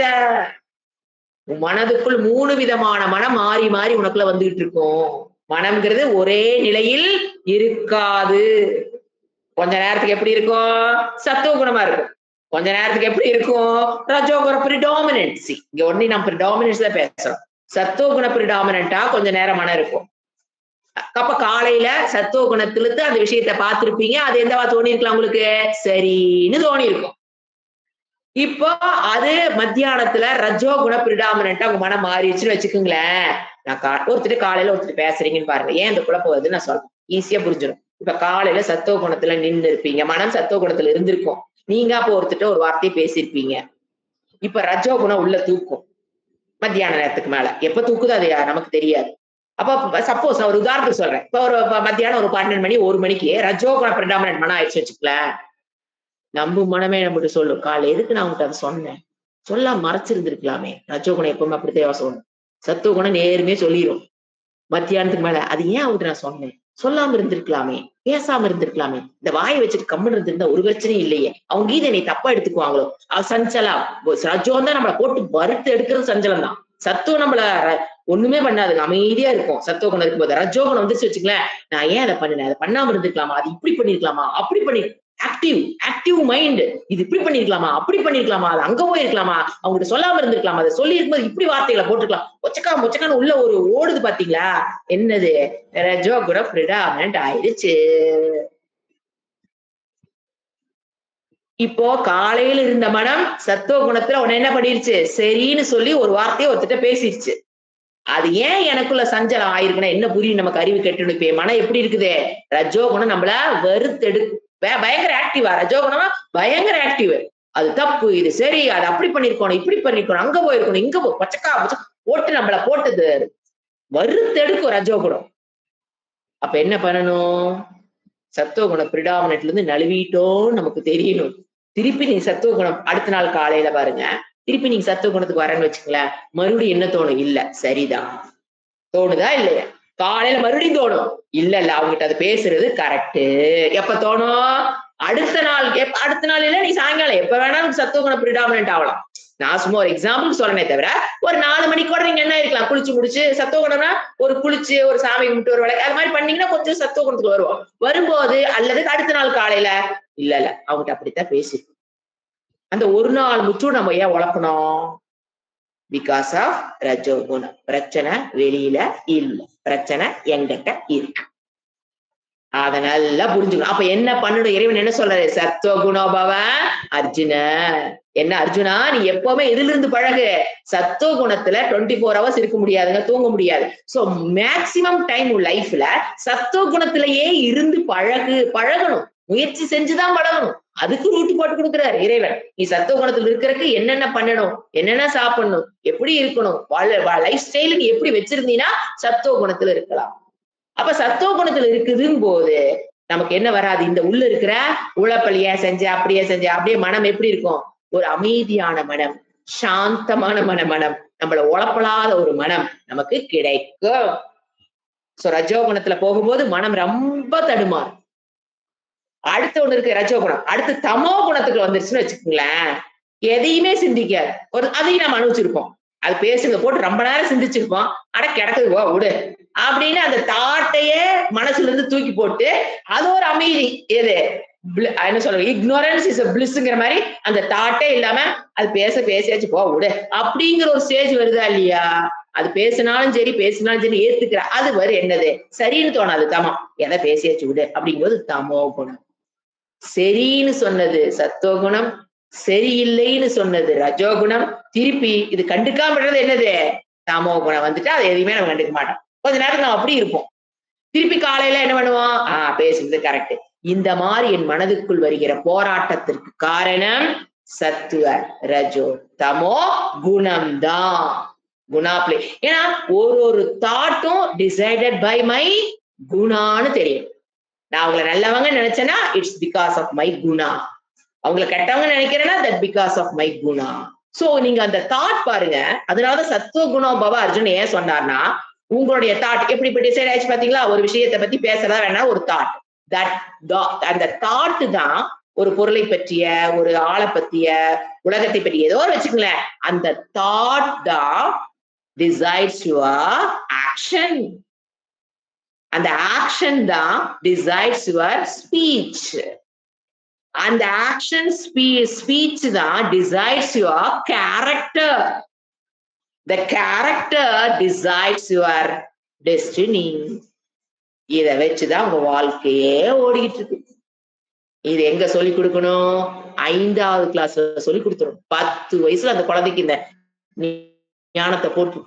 S1: உன் மனதுக்குள் 3 விதமான மனம் மாறி மாறி உனக்குள்ள வந்துகிட்டு இருக்கும். மனம்ங்கிறது ஒரே நிலையில் இருக்காது. கொஞ்ச நேரத்துக்கு எப்படி இருக்கும்? சத்துவ குணமா இருக்கும். கொஞ்ச நேரத்துக்கு எப்படி இருக்கும்? ரஜோகுண பிரிடாமினன்சி. இங்க ஒண்ணு நம்ம பிரிடாமினன்ஸ் தான் பேசுறோம். சத்துவ குண பிரிடாமினன்ட்டா கொஞ்ச நேரம் மனம் இருக்கும். அப்ப காலையில சத்துவ குணத்திலிருந்து அந்த விஷயத்த பார்த்திருப்பீங்க. அது எந்தவா தோணி இருக்கலாம் உங்களுக்கு? சரின்னு தோணி இருக்கும். இப்போ அது மத்தியானத்துல ரஜோ குண பிரிடாமினன்ட்டா உங்க மனம் மாறிடுச்சுன்னு வச்சுக்கோங்களேன். நான் ஒருத்தர் காலையில ஒருத்தர் பேசுறீங்கன்னு பாருங்க. ஏன் இந்த குழப்பம் வருதுன்னு நான் சொல்றேன். ஈஸியா புரிஞ்சிடும். இப்ப காலையில சத்துவ குணத்துல நின்று இருப்பீங்க. மனம் சத்துவ குணத்துல இருந்திருக்கும். நீங்க அப்ப ஒருத்தர் ஒரு வார்த்தையை பேசியிருப்பீங்க. இப்ப ரஜோ குணம் உள்ள தூக்கும். மத்தியான நேரத்துக்கு மேல. எப்ப தூக்குதோ அது நமக்கு தெரியாது. அப்ப சப்போஸ் நான் ஒரு உதாரணத்துக்கு சொல்றேன். இப்ப ஒரு மத்தியானம் ஒரு 12 மணி 1 மணிக்கு ரஜோ குண பிரிடாமினன்ட் மனம் ஆயிடுச்சு வச்சுக்கலேன். நம்பும் மனமே நம்மகிட்ட சொல்லும். காலைல எதுக்கு நான் உங்ககிட்ட அதை சொன்னேன்? சொல்லாம மறைச்சிருந்திருக்கலாமே. ரஜோ குணம் எப்பவுமே அப்படித்தான் சொல்லணும். சத்துவ குணம் நேருமே சொல்லிரும். மத்தியானத்துக்கு மேல அது ஏன் அவங்ககிட்ட நான் சொன்னேன்? சொல்லாம இருந்திருக்கலாமே, பேசாம இருந்திருக்கலாமே. இந்த வாயை வச்சுட்டு கம்முன்னு இருந்திருந்தா ஒரு பிரச்சனையும் இல்லையே. அவங்க கீதை என்னை தப்பா எடுத்துக்குவாங்களோ? சஞ்சலா ரஜோம் தான் நம்மளை போட்டு வறுத்து எடுக்கிறது சஞ்சலம் தான். சத்துவம் நம்மள ஒண்ணுமே பண்ணாதுங்க. அமைதியா இருக்கும். சத்துவ குணம் இருக்கும்போது ரஜோ குணம் வந்துச்சு வச்சுக்கலேன். நான் ஏன் அதை பண்ணினேன்? அதை பண்ணாம இருந்திருக்கலாமா? அது இப்படி பண்ணிருக்கலாமா? அப்படி பண்ணி ஆக்டிவ் மைண்ட். இது இப்படி பண்ணிருக்கலாமா? அப்படி பண்ணிருக்கலாமா? அது அங்க போயிருக்கலாமா? அவங்ககிட்ட சொல்லாம இருந்திருக்கலாமா? அதை சொல்லி இருக்கும்போது இப்படி வார்த்தைகளை போட்டுக்கலாம். மொச்சக்கான்னு உள்ள ஒரு ஓடுது பாத்தீங்களா? என்னது? ரஜோ குண பிரிடாமினன்ட் ஆயிடுச்சு. இப்போ காலையில இருந்த மனம் சத்துவ குணத்துல உடனே என்ன பண்ணிருச்சு? சரின்னு சொல்லி ஒரு வார்த்தையை ஒருத்திட்ட பேசிருச்சு. அது ஏன் எனக்குள்ள சஞ்சலம் ஆயிருக்குன்னா என்ன புரியும்? நமக்கு அறிவு கெட்டு இப்ப மனம் எப்படி இருக்குது? ரஜோ குணம் நம்மள வெறுத்தெடு பயங்கர ஆக்டிவா. ரஜோ குணமா பயங்கர ஆக்டிவ். அது தப்பு, இது சரி, அது அப்படி பண்ணிருக்கணும், இப்படி பண்ணிருக்கணும், அங்க போயிருக்கணும், இங்க பச்சக்கா போட்டு நம்மள போட்டது வறுத்தெடுக்கும் ரஜோ குணம். அப்ப என்ன பண்ணணும்? சத்துவ குணம் பிரிடாமினன்ட்ல இருந்து நழுவிட்டோம்னு நமக்கு தெரியணும். திருப்பி நீ சத்துவ குணம் அடுத்த நாள் காலையில பாருங்க. திருப்பி நீங்க சத்துவ குணத்துக்கு வரேன்னு வச்சுங்களேன். மறுபடியும் என்ன தோணும்? இல்ல சரிதான். தோணுதா இல்லையா? காலையில மறுபடியும் தோணும். இல்ல அவங்ககிட்ட அது பேசுறது கரெக்ட். எப்ப தோணும்? அடுத்த நாள் இல்ல நீ சாயங்காலம் எப்ப வேணாலும் சத்துவ குணம் பிரிடாமினன்ட் ஆகலாம். நான் சும்மா ஒரு எக்ஸாம்பிள் சொல்றேனே தவிர ஒரு 4 மணிக்கு கூட நீங்க என்ன இருக்கலாம்? குளிச்சு முடிச்சு சத்துவ குணம்னா ஒரு குளிச்சு ஒரு சாமி கும்பிட்டு ஒரு விளக்கு அது மாதிரி பண்ணீங்கன்னா கொஞ்சம் சத்துவ குணத்துக்கு வருவோம். வரும்போது அல்லது அடுத்த நாள் காலையில இல்ல அவங்ககிட்ட அப்படித்தான் பேசி அந்த ஒரு நாள் முற்றும் நம்ம ஏன் உழக்கணும்? பிகாஸ் ஆஃப் ரஜோ குணம். பிரச்சனை வெளியில இல்ல, பிரச்சனை எங்கிட்ட இருக்கு. அத நல்லா புரிஞ்சுக்கணும். அப்ப என்ன பண்ணணும்? இறைவன் என்ன சொல்றாரு? சத்துவ குணோபவ அர்ஜுன. என்ன அர்ஜுனா, நீ எப்பவுமே எதுல இருந்து பழகு? சத்துவ குணத்துல 24 hours இருக்க முடியாதுங்க, தூங்க முடியாது. சோ மேக்சிமம் டைம் லைஃப்ல சத்துவ குணத்திலேயே இருந்து பழகணும். முயற்சி செஞ்சுதான் பழகணும். அதுக்கு ரூட்டு போட்டு கொடுக்குறாரு இறைவன். நீ சத்துவ குணத்துல இருக்கிறதுக்கு என்னென்ன பண்ணணும், என்னென்ன சாப்பிடணும், எப்படி இருக்கணும், லைஃப் ஸ்டைல் நீ எப்படி வச்சிருந்தீங்கன்னா சத்துவ குணத்துல இருக்கலாம். அப்ப சத்துவ குணத்துல இருக்குதுன்னு போது நமக்கு என்ன வராது? இந்த உள்ள இருக்கிற உழப்பலியா செஞ்ச அப்படியே மனம் எப்படி இருக்கும்? ஒரு அமைதியான மனம், சாந்தமான மனம், நம்மள உழப்பலாத ஒரு மனம் நமக்கு கிடைக்கும். ரஜோ குணத்துல போகும்போது மனம் ரொம்ப தடுமாறும். அடுத்து ஒண்ணு இருக்கு ரஜோ குணம். அடுத்து தமோ குணத்துக்கு வந்துருச்சுன்னு வச்சுக்கோங்களேன். எதையுமே சிந்திக்காது. அதையும் நம்ம அனுபவிச்சிருப்போம். அது பேசுங்க போட்டு ரொம்ப நேரம் சிந்திச்சிருப்போம். ஆனா கிடக்குது விடு அப்படின்னு அந்த தாட்டையே மனசுல இருந்து தூக்கி போட்டு அது ஒரு அமைதி. எது? என்ன சொல்ற, இக்னோரன்ஸ் இஸ் பிளிஸ்ங்கிற மாதிரி அந்த தாட்டே இல்லாம அது பேசியாச்சு போ விடு அப்படிங்கிற ஒரு ஸ்டேஜ் வருதா இல்லையா? அது பேசினாலும் சரி ஏத்துக்கிற அது வரும். என்னது சரின்னு தோணாது, தமம். எதை பேசியாச்சு விடு அப்படிங்கும்போது தமோ குணம். சரின்னு சொன்னது சத்துவகுணம், சரியில்லைன்னு சொன்னது ரஜோகுணம். திருப்பி இது கண்டுக்காம விடுறது என்னது தமோ குணம் வந்துட்டு அதை எதையுமே நம்ம கண்டுக்க மாட்டோம். கொஞ்ச நேரம் நம்ம அப்படி இருப்போம். திருப்பி காலையில என்ன பண்ணுவோம், பேசுறது கரெக்ட். இந்த மாதிரி என் மனதுக்குள் வருகிற போராட்டத்திற்கு காரணம் சத்துவ ரஜோ தமோ குணம்தான். குணாப்ளே. ஏன்னா ஒரு தாட்டும் டிசைடட் பை மை குணான்னு தெரியும். நான் அவங்களை நல்லவங்க நினைச்சேன்னா இட்ஸ் பிகாஸ் ஆஃப் மை குணா. அவங்களை கெட்டவங்க நினைக்கிறேன்னா தட் பிகாஸ் ஆஃப் மை குணா. சோ நீங்க அந்த தாட் பாருங்க. அதனாலதான் சத்துவ குணம் பவ அர்ஜுன் ஏன் சொன்னார்னா, உங்களுடைய தாட் எப்படி இப்ப டிசைட் ஆயிடுச்சு பாத்தீங்களா? ஒரு விஷயத்தை பத்தி பேசுறதா வேணா ஒரு தாட். அந்த தாட் தான் ஒரு பொருளை பற்றிய, ஒரு ஆளை பத்திய, உலகத்தை பற்றி ஏதோ வச்சுக்கங்களேன். அந்த தாட் தான் டிசைட்ஸ் யுவர் ஆக்ஷன். அந்த ஆக்ஷன் தான் டிசைட்ஸ் யுவர் ஸ்பீச். அந்த ஆக்ஷன் ஸ்பீச் தான் decides your character. The character decides your destiny. இத வச்சுதான் உங்க வாழ்க்கையே ஓடிக்கிட்டு இருக்கு. இது எங்க சொல்லி கொடுக்கணும்? 5வது கிளாஸ்ல சொல்லி கொடுத்துரும். 10 வயசுல அந்த குழந்தைக்கு இந்த ஞானத்தை போட்டு.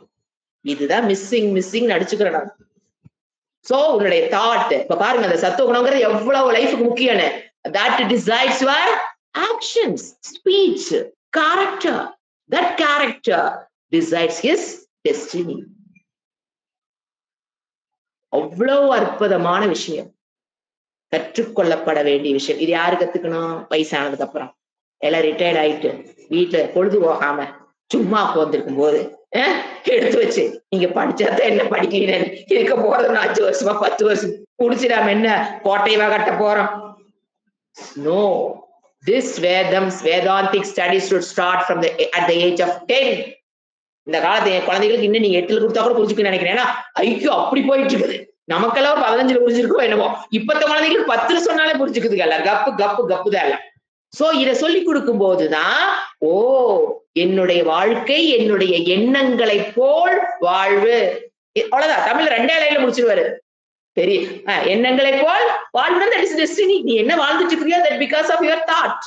S1: இதுதான் மிஸ்ஸிங் நடிச்சுக்கிறேன் நான். சோ உன்னுடைய தாட் இப்ப பாருங்க, அந்த சத்துவ குணங்கிறது எவ்வளவு லைஃபுக்கு முக்கியம்னு. that decides your actions, speech, character. That character decides his destiny. அவ்வளவு அற்புதமான விஷயம், கற்றுக்கொள்ளப்பட வேண்டிய விஷயம். இது யாரு கத்துக்கணும்? வயசானதுக்கு அப்புறம் எல்லாம் ரிட்டையர்ட் ஆயிட்டு வீட்டுல பொழுது போகாம சும்மா உட்கார்ந்துருக்கும் போது எடுத்து வச்சு நீங்க படிச்சாதான் என்ன படிக்கிறீங்க இருக்க போறது 5 வருஷமா 10 வருஷம் குடிச்சு நாம என்ன கோட்டையவா கட்ட போறோம்? No, this Vedantic studies should start from at the age of 10. இந்த காலத்து குழந்தைகளுக்கு இன்னும் நீங்க 8ல கொடுத்தா கூட புரிஞ்சுக்க நினைக்கிறேன். ஏன்னா ஐயோ அப்படி போயிட்டு இருக்குது. நமக்கெல்லாம் 15ல புரிஞ்சிருக்கோம் என்னமோ. இப்பத்த குழந்தைகளுக்கு 10ல சொன்னாலே புரிஞ்சுக்குதுங்க. கப்பு தான். சோ இத சொல்லி கொடுக்கும் போதுதான் என்னுடைய வாழ்க்கை என்னுடைய எண்ணங்களை போல் வாழ்வு. அவ்வளவுதான். தமிழ்ல 2 லைன்ல முடிச்சிருவாரு. பெரிய எண்ணங்களை போல் வாழ்வு. நீ என்ன வாழ்ந்துட்டு இருக்கிறியோ that because of your thought.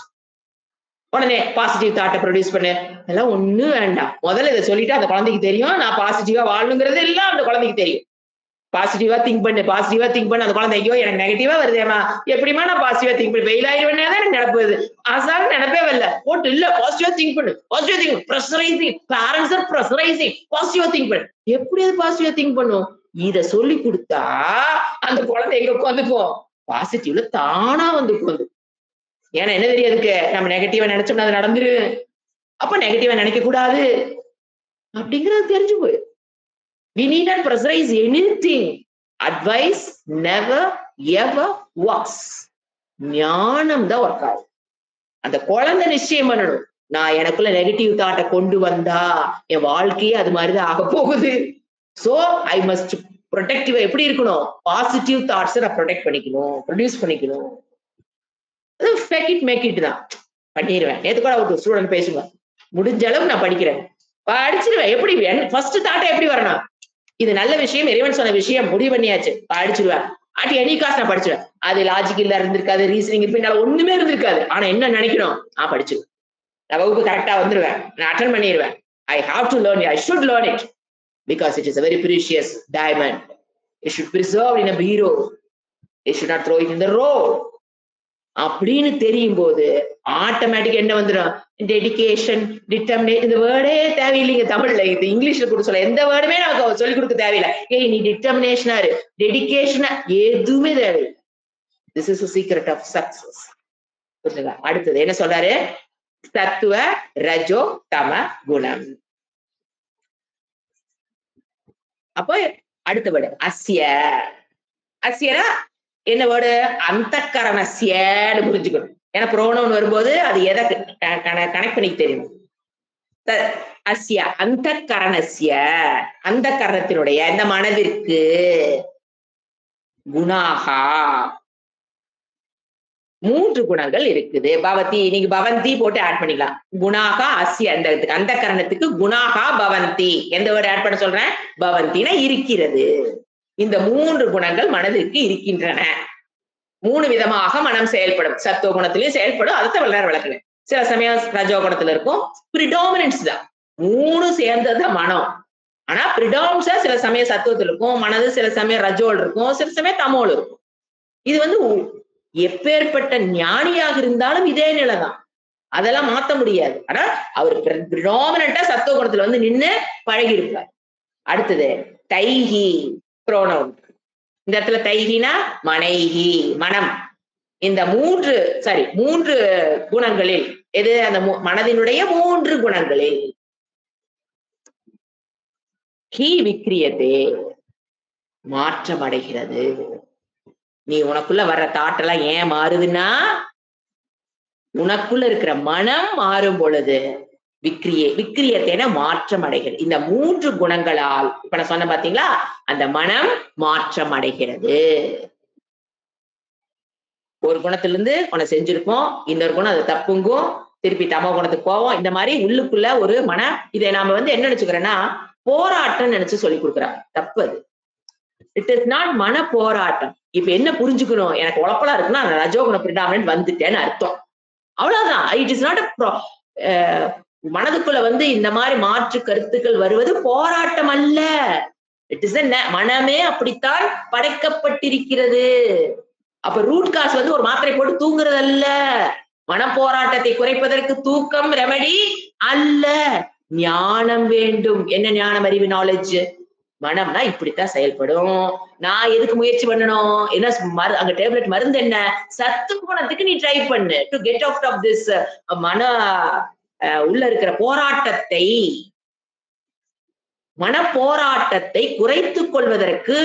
S1: உடனே பாசிட்டிவ் தாட்டை ப்ரொடியூஸ் பண்ணு. அதெல்லாம் ஒண்ணும் வேண்டாம். முதல்ல இதை சொல்லிட்டு அந்த குழந்தைக்கு தெரியும் நான் பாசிட்டிவா வாழணுங்கிறது எல்லாம் அந்த குழந்தைக்கு தெரியும். பாசிட்டிவா திங்க் பண்ணு. அந்த குழந்தை ஐயோ எனக்கு நெகட்டிவா வருதேமா, எப்படிமா நான் பாசிட்டிவா திங்க் பண்ணி ஃபெயில் ஆயிடுவேன் தான் எனக்கு நினைப்புது. ஆசாக நினைப்பே வரல. போட்டு இல்ல பாசிட்டிவா திங்க் பண்ணு. ப்ரெஷரைசிங். Parents are pressurising. பாசிட்டிவா திங்க் பண்ணு. எப்படி அது பாசிட்டிவா திங்க் பண்ணும்? இத சொல்லி கொடுத்தா அந்த குழந்தை எங்க உட்காந்துக்கும்? பாசிட்டிவ்ல தானா வந்து உட்காந்து. ஏன்னா என்ன தெரியாதுக்கு, நம்ம நெகட்டிவா நினைச்சோம்னா அது நடந்துரு. அப்ப நெகட்டிவா நினைக்க கூடாது அப்படிங்கிறது தெரிஞ்சு போய். We need not pressurize anything. Advice never ever works. ஞானம் தான் ஒர்க் ஆகும். அந்த குழந்தை நிச்சயம் பண்ணணும், நான் எனக்குள்ள நெகட்டிவ் தாட்டை கொண்டு வந்தா என் வாழ்க்கையே அது மாதிரிதான் ஆக போகுது. சோ ஐ மஸ்ட் ப்ரொடெக்டிவா எப்படி இருக்கணும்? பாசிட்டிவ் தாட்ஸை நான் ப்ரொடெக்ட் பண்ணிக்கணும், ப்ரொடியூஸ் பண்ணிக்கணும். ஃபேக் இட் மேக் இட் தான் பண்ணிடுவேன். நேத்து கூட ஒரு ஸ்டூடெண்ட் பேசுங்க, முடிஞ்ச அளவுக்கு நான் படிக்கிறேன், படிச்சிருவேன். எப்படி ஃபர்ஸ்ட் தாட்டை எப்படி வரணும்? இது நல்ல விஷயம், இறைவன் சொன்ன விஷயம், முடிவு பண்ணியாச்சு, படிச்சிருவேன். எனி காஸ்ட் நான் படிச்சிருவேன். அது லாஜிக்கல் இருந்திருக்காது, ரீசனிங் இருப்பினால ஒண்ணுமே இருந்திருக்காது. ஆனா என்ன நினைக்கணும்? படிச்சிருவேன். நான் வகுப்பு கரெக்டா வந்துருவேன், நான் அட்டன் பண்ணிடுவேன். I have to learn it. I should learn it because it is a very precious diamond. It should preserve in a bureau. It should not throw it in the road. அப்படின்னு தெரியும் போது automatic என்ன வந்துடும்? Dedication, determination. இந்த வேர்டே தேவையில்லைங்க தமிழ்ல. இது இங்கிலீஷ்ல கூட சொல்ல எந்த வேர்டுமே நமக்கு சொல்லிக் கொடுக்க தேவையில்லை. நீ டிட்டர்மினேஷனா இரு, டெடிகேஷனா எதுவுமே தேவையில்லை. This is the secret of success. புரியுதுங்களா? அடுத்தது என்ன சொல்றாரு? சத்துவ ரஜோ தம குணம். அப்போ அடுத்த வேர்டு அஸ்ய. அஸ்யனா என்ன வேர்டு? அந்தக்கரணஸ்யன்னு புரிஞ்சுக்கணும். ஏன்னா புரோனவுன் வரும்போது அது எதை கனெக்ட் பண்ணி தெரியும். அஸ்ய அந்தக்கரணஸ்ய, அந்த கரணத்தினுடைய இந்த மனதிற்கு குணாகா 3 குணங்கள் இருக்குது. பவதி நீங்க பவந்தி போட்டு ஆட் பண்ணிக்கலாம். குணாகா அஸ்ய அந்த கரணத்துக்கு குணாகா பவந்தி. எந்த வேர்ட் ஆட் பண்ண சொல்றேன்? பவந்தினா இருக்கிறது. இந்த 3 குணங்கள் மனதிற்கு இருக்கின்றன. 3 விதமாக மனம் செயல்படும். சத்துவ குணத்திலயும் செயல்படும். அதை விளக்குறேன். சில சமயம் ரஜோ குணத்துல இருக்கும். பிரிடாமினன்ஸ் தான். 3 சேர்ந்தது மனம். ஆனா பிரிடாமினன்ஸா சில சமயம் சத்துவத்தில் இருக்கும். மனது சில சமயம் ரஜோல் இருக்கும். சில சமயம் தமோல் இருக்கும். இது வந்து எப்பேற்பட்ட ஞானியாக இருந்தாலும் இதே நிலைதான். அதெல்லாம் மாத்த முடியாது. ஆனா அவர் பிரிடாமினண்டா சத்துவ குணத்துல வந்து நின்னு பழகி இருப்பார். அடுத்தது தைஹி புரோனவுன். இந்த இடத்துல தைஹினா மனைஹி மனம். இந்த 3 குணங்களில் எது அந்த மனதினுடைய 3 குணங்களில் ஹி விக்ரியதே மாற்றம் அடைகிறது. நீ உனக்குள்ள வர்ற தாட்டெல்லாம் ஏன் மாறுதுன்னா உனக்குள்ள இருக்கிற மனம் மாறும் பொழுது விக்ரியத்தேன மாற்றம் அடைகிறது. இந்த 3 குணங்களால் இப்ப நான் சொன்ன பாத்தீங்களா அந்த மனம் மாற்றம் அடைகிறது. ஒரு குணத்திலிருந்து உன்னை செஞ்சிருப்போம், இன்னொரு குணம் அது தப்புங்கும், திருப்பி தமோ குணத்துக்கு போவோம். இந்த மாதிரி உள்ளுக்குள்ள ஒரு இதை நாம வந்து என்ன நினைச்சுக்கிறேன்னா போராட்டம் நினைச்சு சொல்லி கொடுக்குறாங்க. தப்பு அது. இட் இஸ் நாட் மன போராட்டம். இப்ப என்ன புரிஞ்சுக்கணும், எனக்கு உழப்பலா இருக்குன்னா அந்த ரஜோகுண பிரிடாமினன்ட் வந்துட்டேன்னு அர்த்தம். அவ்வளவுதான். இட் இஸ் நாட் மனதுக்குள்ள வந்து இந்த மாதிரி மாற்று கருத்துக்கள் வருவது போராட்டம் அல்ல. இட் இஸ் மனமே அப்படித்தான் படைக்கப்பட்டிருக்கிறது. அப்ப ரூட் காஸ் வந்து ஒரு மாத்திரை போட்டு தூங்குறது அல்ல. மன போராட்டத்தை குறைப்பதற்கு தூக்கம் ரெமடி அல்ல. ஞானம் வேண்டும். என்ன ஞானம்? அறிவு, நாலேஜ். மனம்னா இப்படித்தான் செயல்படும். நான் எதுக்கு முயற்சி பண்ணணும்? என்ன அங்க டேப்லெட் மருந்து என்ன? சத்து குணத்துக்கு நீ ட்ரை பண்ணு to get out of this மன உள்ள இருக்கிற போராட்டத்தை. மன போராட்டத்தை குறைத்துக் கொள்வதற்கு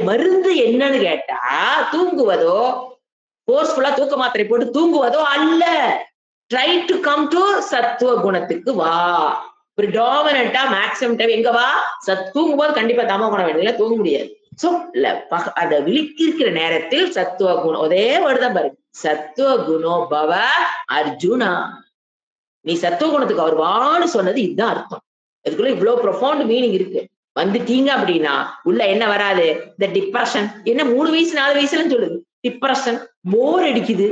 S1: மருந்து என்னன்னு கேட்டா தூங்குவதோ, போர்ஸ்ஃபுல்லா தூக்க மாத்திரை போட்டு தூங்குவதோ அல்ல. ட்ரை டு கம் டு சத்துவ குணத்துக்கு வா. பிரிடாமினண்டா மேக்ஸிமம் டைம் எங்க வா? தூங்கும் போது கண்டிப்பா தமோ குணம் வேணும், தூங்க முடியாது. சோ அத விழிக்கிற நேரத்தில் சத்துவ குணம் ஒரே வேர்டுதான் பாருங்க. சத்துவ குணோ பவ அர்ஜுனா. நீ சத்துவ குணத்துக்கு அவர் வான்னு சொன்னது இதுதான் அர்த்தம். அதுக்குள்ள இவ்வளவு ப்ரொஃபவுண்ட் மீனிங் இருக்கு. வந்துட்டீங்க அப்படின்னா உள்ள என்ன வராது? இந்த டிப்ரெஷன். என்ன 3 வயசு 4 வயசுல சொல்லுது டிப்ரெஷன், போர் அடிக்குது.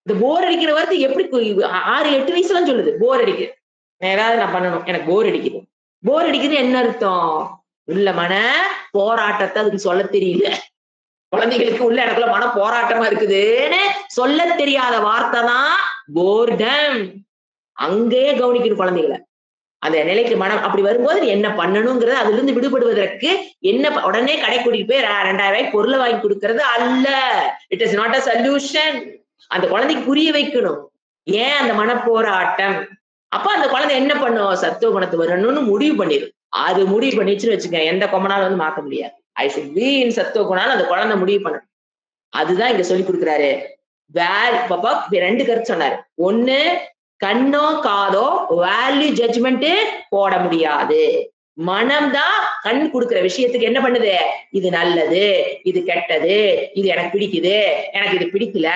S1: இந்த போர் அடிக்கிற வார்த்தை எப்படி 6 8 வயசுல சொல்லுது போர் அடிக்குது. ஏதாவது நான் பண்ணணும், எனக்கு போர் அடிக்குது. போர் அடிக்குது என்ன அர்த்தம்? உள்ள மன போராட்டத்தை அதுக்கு சொல்ல தெரியல. குழந்தைகளுக்கு உள்ள எனக்குள்ள மன போராட்டமா இருக்குதுன்னு சொல்ல தெரியாத வார்த்தை தான் போர்டம். அங்கேயே கவனிக்கணும் குழந்தைகளை. அந்த நிலைக்கு மனம் அப்படி வரும்போது நீ என்ன பண்ணணுங்கிறது, அதுல இருந்து விடுபடுவதற்கு என்ன உடனே கடை கூட்டிட்டு போய் 2000 ரூபாய்க்கு பொருளை வாங்கி கொடுக்கறது அல்ல. It is not a solution. அந்த குழந்தைக்கு புரிய வைக்கணும் ஏன் அந்த மனப்போராட்டம். அப்ப அந்த குழந்தை என்ன பண்ணும்? சத்துவ குணத்து வரணும்னு முடிவு பண்ணிடும். அது முடிவு பண்ணிச்சுன்னு வச்சுக்க, எந்த கொமனாலும் வந்து மாத்த முடியாது. ஐ ஷுட் பி இன் சத்துவ குணாலும் அந்த குழந்தை முடிவு பண்ணணும். அதுதான் இங்க சொல்லி கொடுக்குறாரு. பாப்பா 2 கருத்து சொன்னாரு. ஒண்ணு, கண்ணோ காதோ வேல்யூ ஜட்ஜ்மெண்ட் போட முடியாது. மனம்தான் கண் கொடுக்கிற விஷயத்துக்கு என்ன பண்ணுது? இது நல்லது, இது கெட்டது, இது எனக்கு பிடிக்குது, எனக்கு இது பிடிக்கல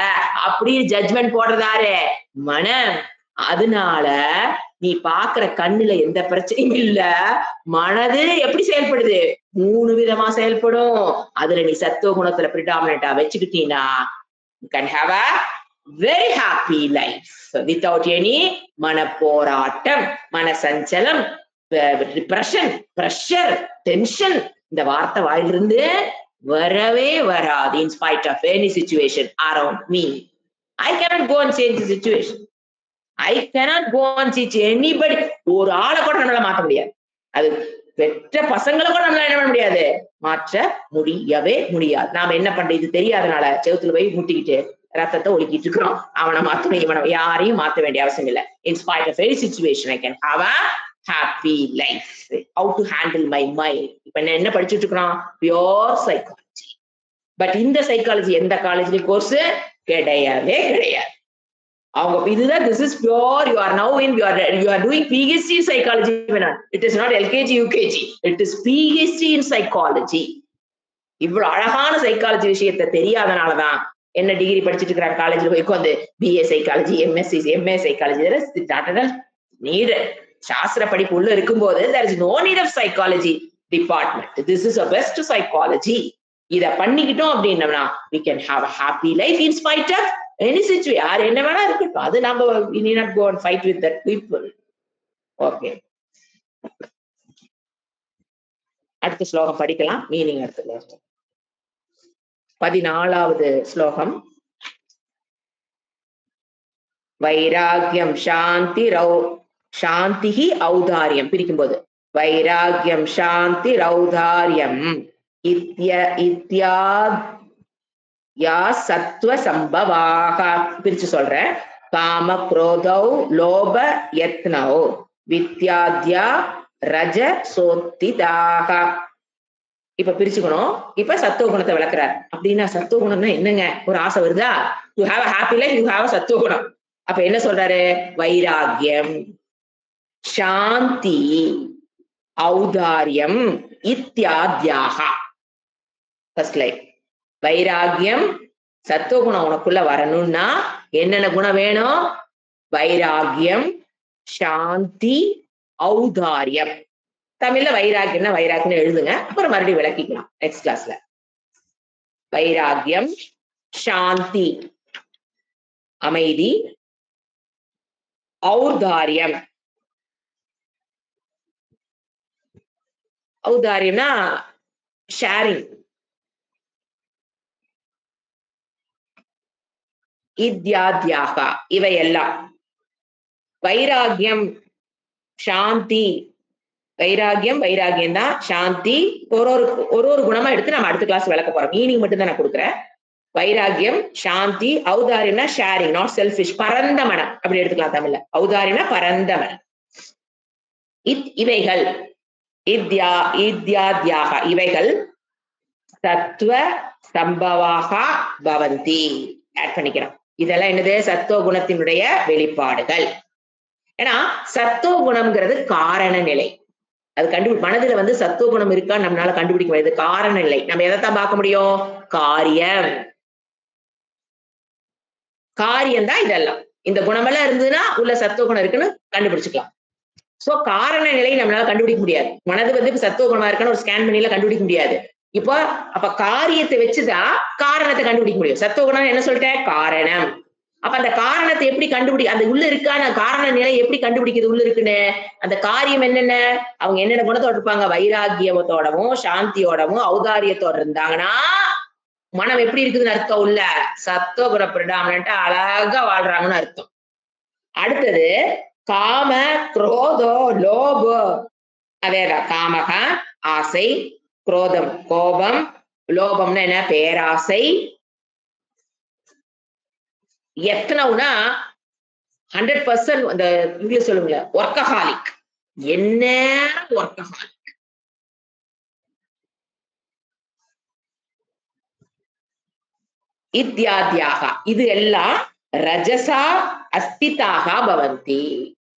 S1: அப்படின்னு ஜட்ஜ்மெண்ட் போடுறதாரு மனம். அதனால நீ பாக்குற கண்ணுல எந்த பிரச்சனையும் இல்ல. மனது எப்படி செயல்படுது? 3 விதமா செயல்படும். அதுல நீ சத்துவ குணத்துல பிரிடாமினண்டா வச்சுக்கிட்டீங்கன்னா you can have a very happy life without any மனப்போராட்டம், மனசஞ்சலம், டிப்ரெஷன், பிரஷர், டென்ஷன். இந்த வார்த்தை வாயிலிருந்து வரவே வராது. in spite of any situation around me. I cannot go and change the situation. I cannot go and change anybody. ஒரு ஆளை கூட நம்மளால மாற்ற முடியாது. அது பெற்ற பசங்களை கூட நம்மளால என்ன பண்ண முடியாது? மாற்ற முடியவே முடியாது. நாம என்ன பண்றது? இது தெரியாதனால செவுத்துல போய் முட்டிக்கிட்டு ரத்தத்தை ஒழுக்கிட்டு இருக்கிறோம். அவனை மாத்தணும், இவனை யாரையும் மாத்த வேண்டிய அவசியம் இல்லை. In spite of any situation, I can have a happy life. How to handle my mind. இப்ப என்ன படிச்சுட்டு இருக்கிறோம்? Pure psychology. பட் இந்த சைக்காலஜி எந்த காலேஜ்லயும் கோர்ஸ் கிடையவே கிடையாது. அவங்க இதுதான் this is pure. You are now in you are doing PhD in psychology. It is not LKG UKG. It is PhD in psychology. இவ்வளவு அழகான சைக்காலஜி விஷயத்தை தெரியாதனாலதான் என்ன டிகிரி படிச்சுட்டு இருக்கிறாங்க காலேஜ்ல போய் உட்காந்து பிஏ சைக்காலஜி எம்ஏ சைக்காலஜி நீட் சாஸ்திர படிப்பு உள்ள இருக்கும்போது there is no need of psychology department. This is a best psychology. இத பண்ணிக்கிட்டோம் அப்படின்னம்னா we can have a happy life in spite of any situation. யார் என்ன வேணா இருக்கட்டும், அது நம்ம we need not go and fight with that people. Okay, அடுத்த ஸ்லோகம் படிக்கலாம், மீனிங் எடுத்துக்கலாம். 14வது ஸ்லோகம். வைராகியம் சாந்தி ஔதாரியம் பிரிக்கும்போது வைராகியம் சாந்தி ஔதாரியம் இத்யா சத்வ சம்பவாக பிரிச்சு சொல்றேன். காம குரோதௌ லோப யத்னௌ வித்யாத்யா ரஜ சோத்திதாக. இப்ப பிரிச்சுக்கணும். இப்ப சத்துவ குணத்தை விளக்குறார். அப்படின்னா சத்துவ குணம்னா என்னங்க? ஒரு ஆசை வருதா? You have a happy life, you have a சத்துவ குணம். அப்ப என்ன சொல்றாரு? வைராகியம் சாந்தி ஔதாரியம் இத்யாத்யாக. First line. வைராகியம் சத்துவ குணம் உனக்குள்ள வரணும்னா என்னென்ன குணம் வேணும்? வைராகியம் சாந்தி ஔதாரியம். தமிழ்ல வைராகியம்னா வைராகியம் எழுதுங்க, அப்புறம் மறுபடியும் விளக்கிக்கலாம் நெக்ஸ்ட் கிளாஸ்ல. வைராகியம் சாந்தி அமைதி, ஔதாரியம் ஔதாரியம்னா ஷேரிங், இத்யாத்யாக இவையெல்லாம். வைராகியம் சாந்தி, வைராகியம் தான், சாந்தி ஒரு குணமா எடுத்து நம்ம அடுத்த கிளாஸ் விளக்க போறோம். மீனிங் மட்டும் தான் நான் கொடுக்குறேன். வைராகியம் சாந்தி ஔதாரியம்னா ஷேரிங், நாட் செல்ஃபிஷ், பரந்த மனம் அப்படி எடுத்துக்கலாம் தமிழ்ல. ஔதாரியம்னா பரந்த மனம். இவைகள் இத்யாத்யாக இவைகள் சத்வ சம்பவாக பவந்தி. ஆட் பண்ணிக்கிறோம். இதெல்லாம் என்னது? சத்துவ குணத்தினுடைய வெளிப்பாடுகள். ஏன்னா சத்துவ குணம்ங்கிறது காரண நிலை. அது மனதுல வந்து சத்துவ குணம் இருக்கா நம்மளால கண்டுபிடிக்க முடியாது. காரண நிலை. நம்ம எதைத்தான் பார்க்க முடியும்? காரியம் தான் இதெல்லாம். இந்த குணமெல்லாம் இருந்ததுன்னா உள்ள சத்துவ குணம் இருக்குன்னு கண்டுபிடிச்சுக்கலாம். சோ காரண நிலை நம்மளால கண்டுபிடிக்க முடியாது. மனது வந்து சத்துவ குணமா இருக்கான்னு ஒரு ஸ்கேன் பண்ணில கண்டுபிடிக்க முடியாது. இப்போ அப்ப காரியத்தை வச்சுதான் காரணத்தை கண்டுபிடிக்க முடியும். சத்துவ குணம் என்ன சொல்லிட்டேன்? காரணம். அப்ப அந்த காரணத்தை எப்படி அந்த உள்ள இருக்கான காரண நிலை எப்படி கண்டுபிடிக்கிறது உள்ள இருக்குன்னு? அந்த காரியம் என்னென்ன, அவங்க என்னென்ன குணத்தோட இருப்பாங்க? வைராகியத்தோடவும் சாந்தியோடவும் ஔதாரியத்தோட இருந்தாங்கன்னா மனம் எப்படி இருக்குதுன்னு அர்த்தம்? உள்ள சத்துவ குண பிரிடாமினன்ட்டா அழகா வாழ்றாங்கன்னு அர்த்தம். அடுத்தது காம குரோதோ லோபோ, அதேதான். காமக ஆசை, குரோதம் கோபம், லோபம்னா என்ன? பேராசை. எத்தனைனா 100% அந்த இங்கிலீஷ் சொல்லுங்க, ஒர்க்கஹாலிக். என்ன ஒர்க்கஹாலிக்? இத்யாத்யாக இது எல்லாம் ரஜசா அஸ்திதாக பவந்தி.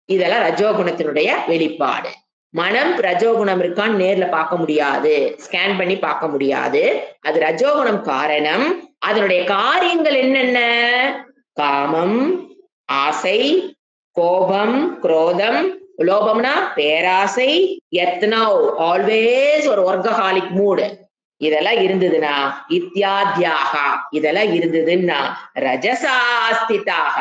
S1: இதெல்லாம் ரஜோகுணத்தினுடைய வெளிப்பாடு. மனம் ரஜோகுணம் இருக்கான்னு நேர்ல பார்க்க முடியாது, ஸ்கேன் பண்ணி பார்க்க முடியாது. அது ரஜோகுணம் காரணம். அதனுடைய காரியங்கள் என்னென்ன? காமம், ஆசை, கோபம், குரோதம், லோபம்னா பேராசை, யத்னோ ஆல்வேஸ் ஒரு ஒர்க்கஹாலிக் மூடு. இதெல்லாம் இருந்ததுன்னா இத்யாத்யாக, இதெல்லாம் இருந்ததுன்னா ரஜசாஸ்திதாக,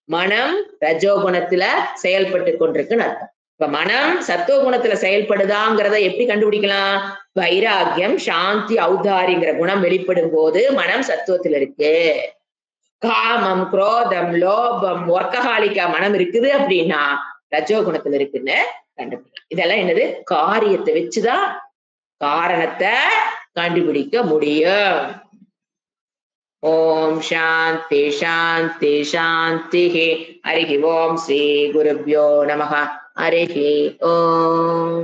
S1: மனம் ரஜோகுணத்துல செயல்பட்டு கொண்டிருக்குன்னு அர்த்தம். இப்ப மனம் சத்துவ குணத்துல செயல்படுதாங்கிறத எப்படி கண்டுபிடிக்கலாம்? வைராகியம் சாந்தி ஔதாரிங்கிற குணம் வெளிப்படும் போது மனம் சத்துவத்துல இருக்கு. காமம், குரோதம், லோபம், ஒர்க்கஹாலிக்கா மனம் இருக்குது அப்படின்னா ரஜோகுணத்துல இருக்குன்னு கண்டுபிடிக்கலாம். இதெல்லாம் என்னது? காரியத்தை வச்சுதான் காரணத்தை கண்டுபிடிக்க முடியும். ஓம் சாந்தி சாந்தி சாந்தி. ஹரி ஓம் ஸ்ரீ குருப்யோ நமஹ. ஹரி ஓம்.